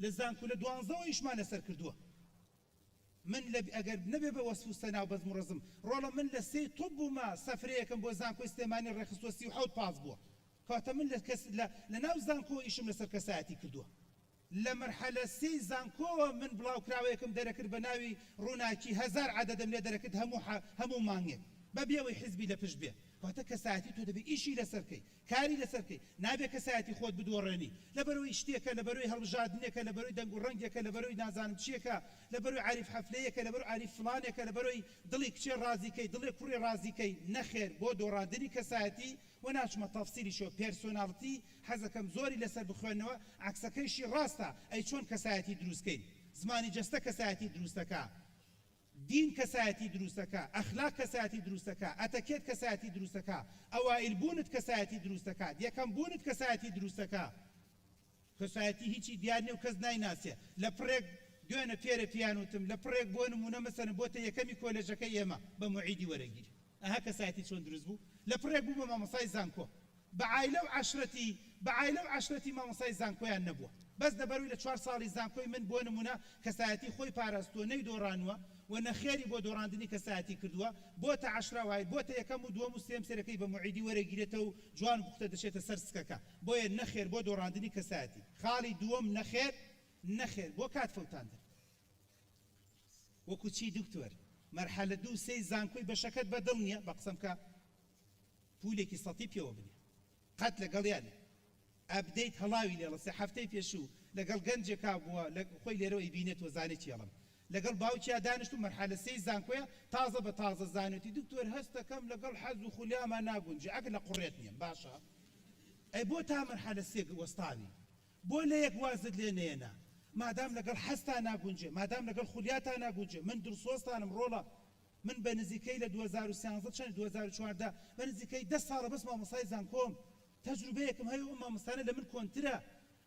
لە زانکۆ لە 12ەوە ئیشمان لەسەر کردووە من ئەگەر نەبێ بە وەسف و سەنا و بەزم و ڕزم ڕۆڵە من لە 3 تۆپ بوومە سەفرەیەکم بۆ زانکۆی سلێمانی ڕێخستووە 37 پاس بووە کاتە من لە ناو زانکۆ ئیشم لەسەر کەسایەتی کردووە لە مەرحەلە 3 زانکۆوە من بڵاوکراوەیەکم دەرەکرد بە ناوی ڕووناکی 1000 عەدەدەم لێ دەرەکرد هەموو مانگێک بەبێەوەی حیزبی لە پشت بێ کاتە کەسایەتی تۆ دەبێت ئیشی لەسەرکەی کاری لەسەرکەی نابێت کەسایەتی خۆت بدۆڕێنی لەبەرەوەی شتێکە لەبەرەوەی هەڵبژاردنێکە لەبەرەوەی دەنگ و ڕەنگێکە لەبەرەوەی نازانم چیەکە لەبەرەوەی عاریف حەفلەیەکە لەبەرەوەی عاریف فڵانێکە لەبەرەوەی دڵی کچێ ڕازیکەی دڵی کوڕی ڕازیکەی نەخێر بۆ دۆڕاندنی کەسایەتی و ناچمە تەفسیریشەوە پێرسۆناڵیتی حەزەکەم زۆری لەسەر بخوێنەوە عەکسەکەیشی ڕاستە ئەی چۆن کەسایەتی دروستکەین زمانی جەستە کەسایەتی دروستەکە دین کەسایەتی دروستەکە ئەخلاق کەسایەتی دروستەکە ئەتەکێت کەسایەتی دروستەکە ئەوائل بوونت کەسایەتی دروستەکات یەکەم بوونت کەسایەتی دروستەکە کەسایەتی هیچی دیار نیە و کەس نایناسێ لە پڕێک دوێنە پێرە پیانوتم لە پڕێک بۆ نمونە مەسەن بۆتە یەکەمی کۆلێژەکەی ئێمە بە موعیدی وەرەگیری ئەها کەسایەتی چۆن دروست بوو لە پڕێک بوو بە مامۆسای زانکۆ بە عایلە و عەشرەتی مامۆسای زانکۆیان نەبووە بەس دەبەروی لە 4 ساڵی زانکۆی من بۆ نمونە کەسایەتی خۆی پاراستووە نەیدۆڕانوە و نەخێری بۆ دۆڕاندنی کەسایەتی کردووە بۆتە عەشراوای بۆتە یەکەم و دووەم و سێم سەرەکەی بە موعیدی وەرەگیرێتەوە و جوان بوختە دەچێتە سەر سکەکە بۆیە نەخێر بۆ دۆڕاندنی کەسایەتی خاڵی دووەم نەخێر بۆ کات فەوتاندن وەکو چی دکتۆر مەرحەلە 2 3 زانکۆی بەشەکەت بەدڵ نییە بە قسەم کە پولێکی سەتی پێوە بنێ قەت لەگەڵیانێ ئەبدەیت هەڵاوی لێڵە 3 هەفتەی پێشوو لەگەڵ گەنجێکا بووە لە خۆی لێرەوە ئیبینێت وەزانێکی هەڵم لەگەڵ باوکیا دانیشت و مەرحەلە 3 زانکۆیە تازە بە تازە زانێتی دکتۆر هەستەکەم لەگەڵ حەز و خولیامان ناگونجێ ئەگەر لە قوڕێت نییە باشە ئەی بۆ تا مەرحەلە 3 وەستاوی بۆ لە یەک وازت لێ نێنا مادام لەگەڵ حەستا ناگونجێ مادام لەگەڵ خولیاتا ناگونجێ من دڵسۆزتانم ڕۆڵە من بە نزیکەی لە 2013 چەند 2014 بە نزیکەی 10 ساڵە بەس مامۆسای زانکۆم تەجروبەیەکم هەیە و مامۆستانە لە من کۆنترە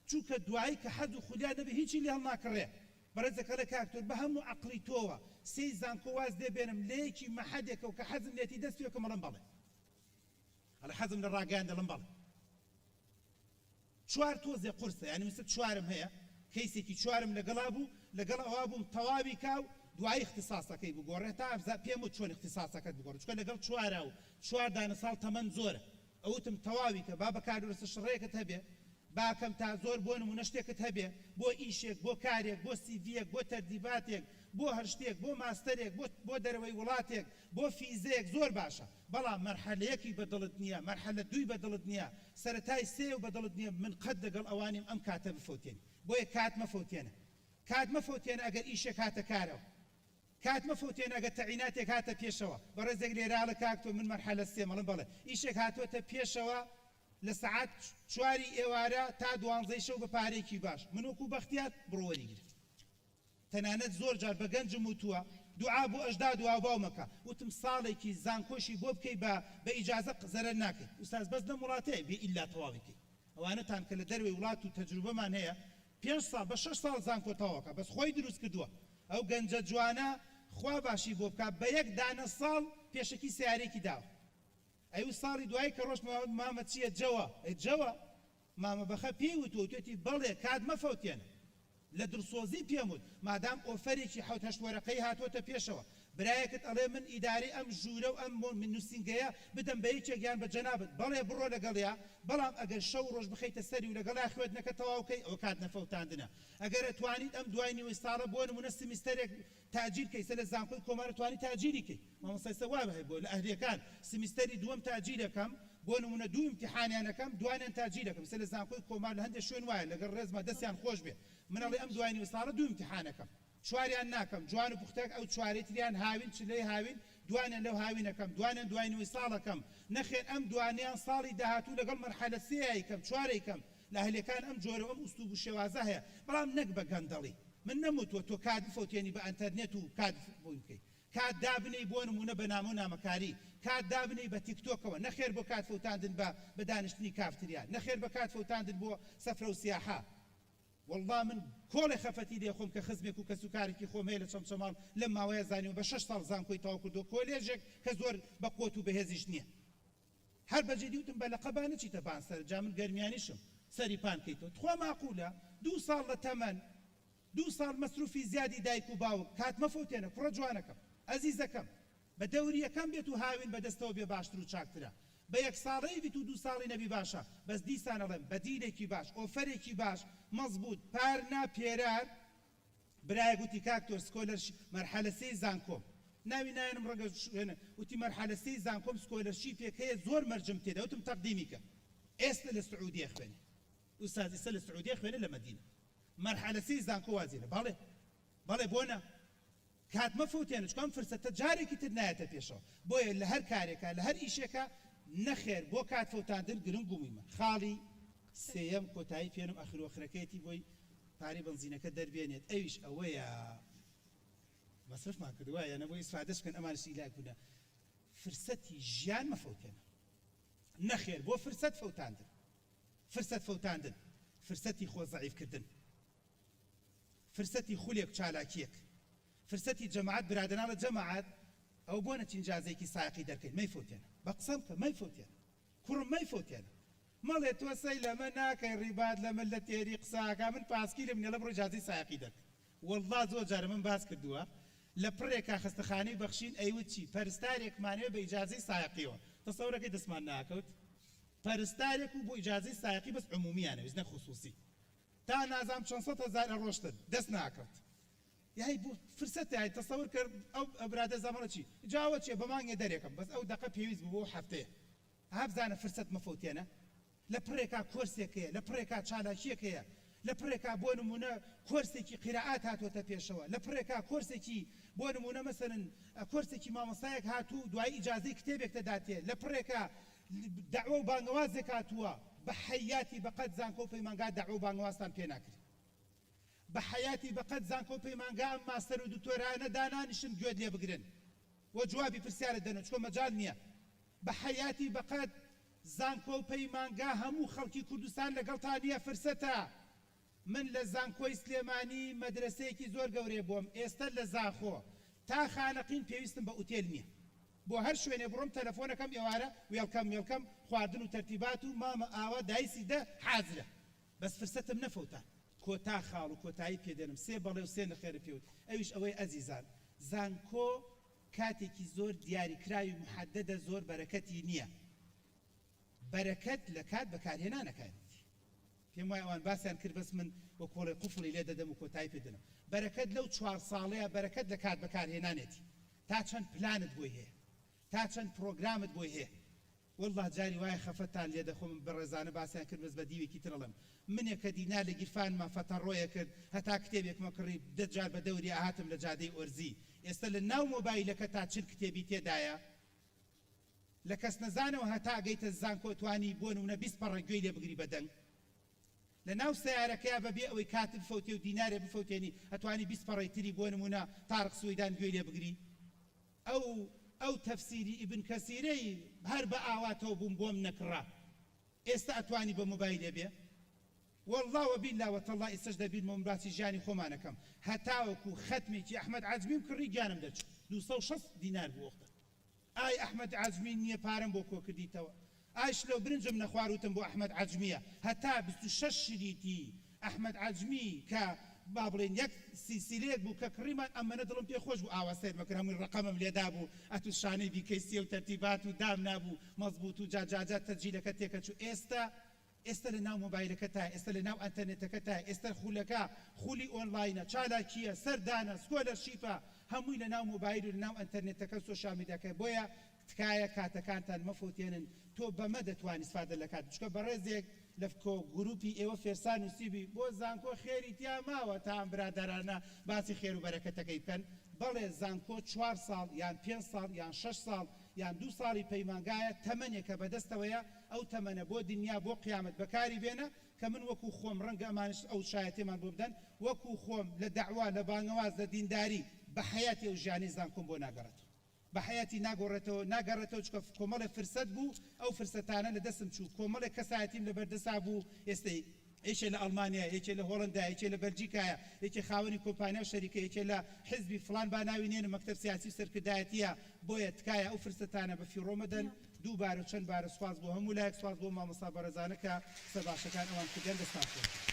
چووکە دوایی کە حەز و خولیا نەبێ هیچی لێ هەڵناکڕێ بەڕێزەکە لە کاکتۆر بە هەموو عەقڵی تۆوە 3 زانکۆ واز دێبێنم لە یەکی مەحەدێکە و کە حەزم لێتی دەست پێکەم مەڵم بەڵێ هەڵە حەزم لە ڕاگەیان دەڵم بەڵێ 4 تۆزێ قورسە یعنی مثل 4م هەیە کەیسێکی 4م لەگەڵا بوو لەگەڵ ئەوا بووم تەواوی کاو دوای اختصاصەکەی بگۆڕێ تا پێم وت چۆن اختصاصەکەت بگۆڕ چکە لەگەڵ 4 و 4 دانە ساڵ تەمەەن زۆرە ئەوتم تەواوی کە با بەکاردەستە شڕەیەکت هەبێ باکەم تا زۆر بۆ نمونە شتێکت هەبێ بۆ ئیشێک بۆ کارێک بۆ سیڤیەک بۆ تەردیباتێک بۆ هەر شتێک بۆ ماستەرێک بۆ دەرەوەی وڵاتێک بۆ فیزەیەک زۆر باشە بەڵام مەرحەلەیەکی بەدڵت نییە مەرحەلە 2 بەدڵت نییە سەرەتای 3 بەدڵت نییە من قەت لەگەڵ ئەوانیم ئەم کاتە بفەوتێنی بۆیە کات مەفەوتێنە ئەگەر ئیشێک هاتە کارەوە کات مەفەوتێنە ئەگەر تەعیناتێک هاتە پێشەوە بەڕێزێک لێرا لە کاکتۆ من مەرحەلە 3 مەڵم بەڵێ ئیشێک هاتوۆتە پێشەوە لە سەعات 4 ئێوارە تا 12 شەو بە پارێکی باش من وەکو بەختیار بڕوەریگرت تەنانەت زۆر جار بە گەنجم وتووە دوعا بۆ ئەژدا دوا باومەکە وتم ساڵێکی زانکۆشی بۆ بکەی بە ئیجازە زەرەر ناکەیت ئوستاز بەس لەم وڵاتەیە بێ ئیلا تەواویکەی ئەوانەتان کە لە دەروێ وڵات و تەجروبەمان هەیە 5 ساڵ بە 6 ساڵ زانکۆ تەواوەکە بەس خۆی دروست کردووە ئەو گەنجە جوانە خوا باشی بۆ بکات بە 1 دانە ساڵ پێشەکی سیارێکی داوە ئەو ساڵی دوای کە ڕۆژ مامە چییە جەوە مامە بەخە پێی وتوتی بەڵێ کات مەفەوتێنە لە دڵسۆزی پێم وت مادام ئۆفەرێکی 7 وەرەقەی هاتوۆتە پێشەوە برایەکت ئەڵێ من ئیداری ئەم ژوورە و ئەم من نووسینگەیە بدەم بە یەکێکیان بە جەنابەت بەڵێ بڕۆ لەگەڵیا بەڵام ئەگەر شەو ڕۆژ بخەیتە سەری و لەگەڵا خوێندنەکە تەواوکەی ئەو کات نەفەوتاندنە ئەگەر ئەتوانیت ئەم دوای نیوەی ساڵە بۆ نمونە سمیستەرێک تاجیر کەی سەر لە زانکۆی کۆمارە توانی تاجیری کەی مامۆستای سەوا بەهەیە بۆ لە ئەهلیەکان سمیستەری دووەم تاجیرەکەم بۆ نمونە 2 ئیمتیحانیانەکەم دوانیان تاجیرەکەم سەر لە زانکۆی کۆمار لە هەندێک شوێن وایە لەگەڵ ڕێزمە دەستیان خۆش بێ منەڵێ ئەم دوای نیوەی ساڵە 2 ئیمتیحانەکەم 4یان ناکەم جوان و پوختەک ئەو 4 تریان هاوین چلەی هاوین دوانیان لەو هاوینەکەم دوانیان دوای نیوەی ساڵەکەم نەخێن ئەم دوانیان ساڵی داهاتوو لەگەڵ مەرحەلە 3یکەم 4یکەم لە ئەهلیەکان ئەم جۆرە ئەم ئوستوب و شێوازە هەیە بەڵام نەک بە گەندەڵی من نەموتوە تۆ کات بفەوتێنی بە ئەنتەرنێت و کات بووی بکەیت کات دابنەی بۆ نمونە بە نام و نامەکاری، کات دابنەی بە تیکتۆکەوە، نەخێر بۆ کات فەوتاندن بە دانیشتنی کافتریا، نەخێر بە کات فەوتاندن بۆ سەفرە و سیاحە. والله من کۆڵی خەفەتی لێ خۆم کە خزمێک و کەسوکارێکی خۆم هەیە لە چەمچەماڵ لەم ماوەیە زانیوە بە 6 ساڵ زانکۆی تەواو کردو، کۆلێژێک کە زۆر بە قوت و بەهێزیش نییە. هەر بەجێ دیوتم بە لە قەبانە چیتە پان سەر جا من گەرمیانیشم سەری پان کەیتەوە. تخوا ماقولە 2 ساڵ لە تەمەن 2 ساڵ مەسروفی زیادی دایک و باوک کات مەفەوتێنە کوڕە جوانەکەم ئەزیزەکەم بە دەوری یەکەم بێت و هاوین بەدەستەوە بێ باشتر و چاکترە، بە 1 ساڵەی بیت و 2 ساڵی نەبی باشە، بەس دیسانەڵێم بە دیرێکی باش ئۆفەرێکی باش مەزبوط پارنا پێرار برایە گوتی کاکتۆر سکۆلەرشی مەرحەلە سێی زانکۆم ناوی نایەنم ڕەگە شوێنە وتی مەرحەلە سێی زانکۆم سکۆلەرشیپێک هەیە زۆر مەرجم تێدا وتم تەقدیمی کە ئێستا لە سعودیە خوێنێ ئوستاز ئێستا لە سعودیە خوێنێ لە مەدینە مەرحەلە سێی زانکۆ وازیرە بەڵێ بۆنە کات مەفەوتێنە چکۆم فرسەتە جارێکی تر نایەتە پێشەوە بۆیە لە هەر کارێکە لە هەر ئیشێکە نەخێر بۆ کات فەوتاندن گرنگ و میمە. خاڵی سێیەم کۆتایی پێنم ئەخرۆخرەکەیەتی بۆی پارەی بنزینەکە دەربێنێت ئەویش ئەوەیە مەسرفمان کردووە یانە بۆی ئیسفادەش بکەن ئەمانش ئیلاکوونە فرسەتی ژیان مەفەوتێنە نەخێر بۆ فرسەت فەوتاندن فرسەتی خۆ زەعیفکردن فرسەتی خولێک چالاکیەک فرسەتی جەماعەت برادەران لە جەماعەت ئەو بۆ نەچین جازێکی سایقی دەرکەین مەیفەوتێنە بە قسەم کە مەیفەوتێنە کوڕم مەیفەوتێنە مەڵێ تۆ سەی لەمە ناکەی ڕیبات لەمە لە تێری قساکە من پاسکی لە منێڵە بڕۆ جازی سایقی دەرکە. والله زۆر جارە من باس کردووە لە پڕێکا خستەخانەی بەخشین ئەیوت چی پەرستارێکمانەوە بە ئیجازەی سایقیەوە تەسەورەکەی دەستمان ناکەوت پەرستارێک و بۆ ئیجازەی سایقی بەس عمومیانە ویزنە خصوصی تا نازام 400,000 ڕۆشتن دەست ناکەوت یای بۆ فرسەتە یای تەسەور کرد ئەو ئەبرادە زەمەڵە چی جاوە چێ بەمانگێ دەرێکم بەس ئەو دەقە پێویست بوو بۆ هەفتەیە هەبزانە فرسەت مەفەوتێنە لە پڕێکا کۆرسێک هەیە لە پڕێکا چالاکیەک هەیە لە پڕێکا بۆ نمونە کۆرسێکی قیرەعات هاتوۆتە پێشەوە لە پڕێکا کۆرسێکی بۆ نمونە مەسەرن کۆرسێکی مامۆستایەک هاتوو دوای ئیجازەی کتێبێک دەداتێ لە پڕێکا دەعوە و بانگەوازێک هاتووە بە حەیاتی بەقەت زانکۆ و پەیمانگا دەعوە و بانگەوازتان پێ ناکرێت بە حەیاتی بەقەت زانکۆ و پەیمانگا ئەم ماستەر و دوکتۆرانە دانانیشن گوێت لێ بگرن و جوابی پرسیارە دەنێت چۆن مەجال نییە بە حەیاتی بەقەت زانکۆ و پەیمانگا هەموو خەڵکی کوردستان لەگەڵتان نییە فرسەتە. من لە زانکۆی سلێمانی مەدرسەیەکی زۆر گەورەی بووم ئێستا لە زاخۆ تا خانەقین پێویستم بە ئوتێل نییە بۆ هەر شوێنێ بڕۆم تەلەفۆنەکەم ئێوارە وێڵکەم خواردن و تەرتیبات و مامە ئاوا دایسی دە حازرە بەس فرسەتم نەفەوتان کۆتا خاڵ و کۆتایی پێدێنم سێ بەڵێ و سێ نەخێرە پێوت ئەویش ئەوەی ئەزیزان زانکۆ کاتێکی زۆر دیاریکراوی محەددە زۆر بەرەکەتی نییە بەرەکەت لە کات بەکارهێنانەکان پێم وایە ئەوان باسییان کرد بەس من وە کۆڵی قوفڵی لێ دەدەم و کۆتایی پێدەنم بەرەکەت لەو 4 ساڵەیە بەرەکەت لە کات بەکارهێنانێتی تا چەند پلانت بۆی هەیە تا چەند پرۆگرامت بۆی هەیە والله جاری وایە خەفەتان لێ دەخۆم بەڕێزانە باسییان کرد بەس بە دیوێکی ترەڵم منێک کە دینا لە گیرفانمان فەتەڕۆیە کرد هەتا کتێبێکمە کڕی 10 جار بە دەوری ئاهاتم لە جادەی ئۆرزی ئێستا لە ناو مۆبایلەکە تا چل کتێبی تێدایە لە کەس نەزانەوە هەتا گەیتە زانکۆ توانی بۆ نمونە 20 پەڕە گوێی لێ بگری بەدەنگ لە ناو سیارەکەیە بەبێ ئەوەی کاتت بفەوتێ و دینارێ بفەوتێنی ئەتوانی 20 پەڕەی تری بۆ نمونە تارق سویدان گوێی لێ بگری ئەو تەفسیری ئیبن کەسیرەی هەر بە ئاواتەوە بووم بۆم نەکڕا ئێستا ئەتوانی بە مۆبایلێ بێ والله وبالله وتالله ئێستاش دەبینمەوە باسی ژیانی خۆمانەکەم هەتاوەکو ختمێکی ئەحمەد عەجمیم کڕی گیانم دەرچوو 260 دینار بوو وەختە ئای ئەحمەد عەجمی نییە پارەم بۆ کۆ کردیتەوە ئایش لەو برنجم نەخواروتم بۆ ئەحمەد عەجمیە هەتا 26 شریتی ئەحمەد عەجمی کە با بڵێن یەک سیلسیلەیەک بوو کە کڕیمان ئەمەنە دڵم پێ خۆش بوو ئاوا سیر مەکرد هەمووی ڕقەمم لێدا بوو ئەتو شانەی بیکەیسیە و تەرتیبات و دام نابوو مەزبوط و جاجات تەرجیلەکە تێکەچوو ئێستا لە ناو مۆبایلەکە تا ئێستا لە ناو ئەنتەرنێتەکە تا ئێستا خولەکە خولی ئۆنلاینە چالاکیە سەردانە سکۆلەرشیپە هەمووی لە ناو مۆبایل و لە ناو ئەنتەرنێتەکە سۆشیال میدیاکە بۆیە تکایە کاتەکانتان مەفۆتێنن تۆ بەمە دەتوانی استفادە لە کات بچکە بەڕێزێک لە گروپی ئێوە فێرسان و سیبی بۆ زانکۆ خێری تیا ماوە تا ئەم برادەرانە باسی خێر و بەرەکەتەکەی بکەن بەڵێ زانکۆ 4 ساڵ یان 5 ساڵ یان 6 ساڵ یان 2 ساڵی پەیمانگایە تەمەنێکە بەدەستەوەیە ئەو تەمەنە بۆ دنیا بۆ قیامەت بەکاری بێنە کە من وەکو خۆم ڕەنگە ئەمانش ئەو شایەتێمان بۆ بدەن وەکو خۆم لە دەعوا لە بانگەواز لە دینداری بە حیاتی ئەو ژیانی زانکۆم بۆ ناگەڕێتەوە بە حیاتی ناگەڕێتەوە چکە کۆمەڵێک فرسەت بوو ئەو فرسەتانە لە دەستم چوو کۆمەڵێک کەسایەتیم لە بەردەسا بوو ئێستای یەکێ لە ئەڵمانیا یەکێ لە هۆڵندا یەکێ لە بەلجیکایە یەکێ خاوەنی کۆمپانیا و شەریکە یەکێ لە حزبی فڵان با ناوی نێنە مەکتەب سیاسی و سەرکردایەتیە بۆیە تکایە ئەو فرسەتانە بە فیڕۆمەدەن دووبارە و چەند بارە سواز بۆ هەموو لایەک سواز بۆ مامۆستا بەرەزانە کە سەر باشەکان ئەوان کردیان دەستان خۆ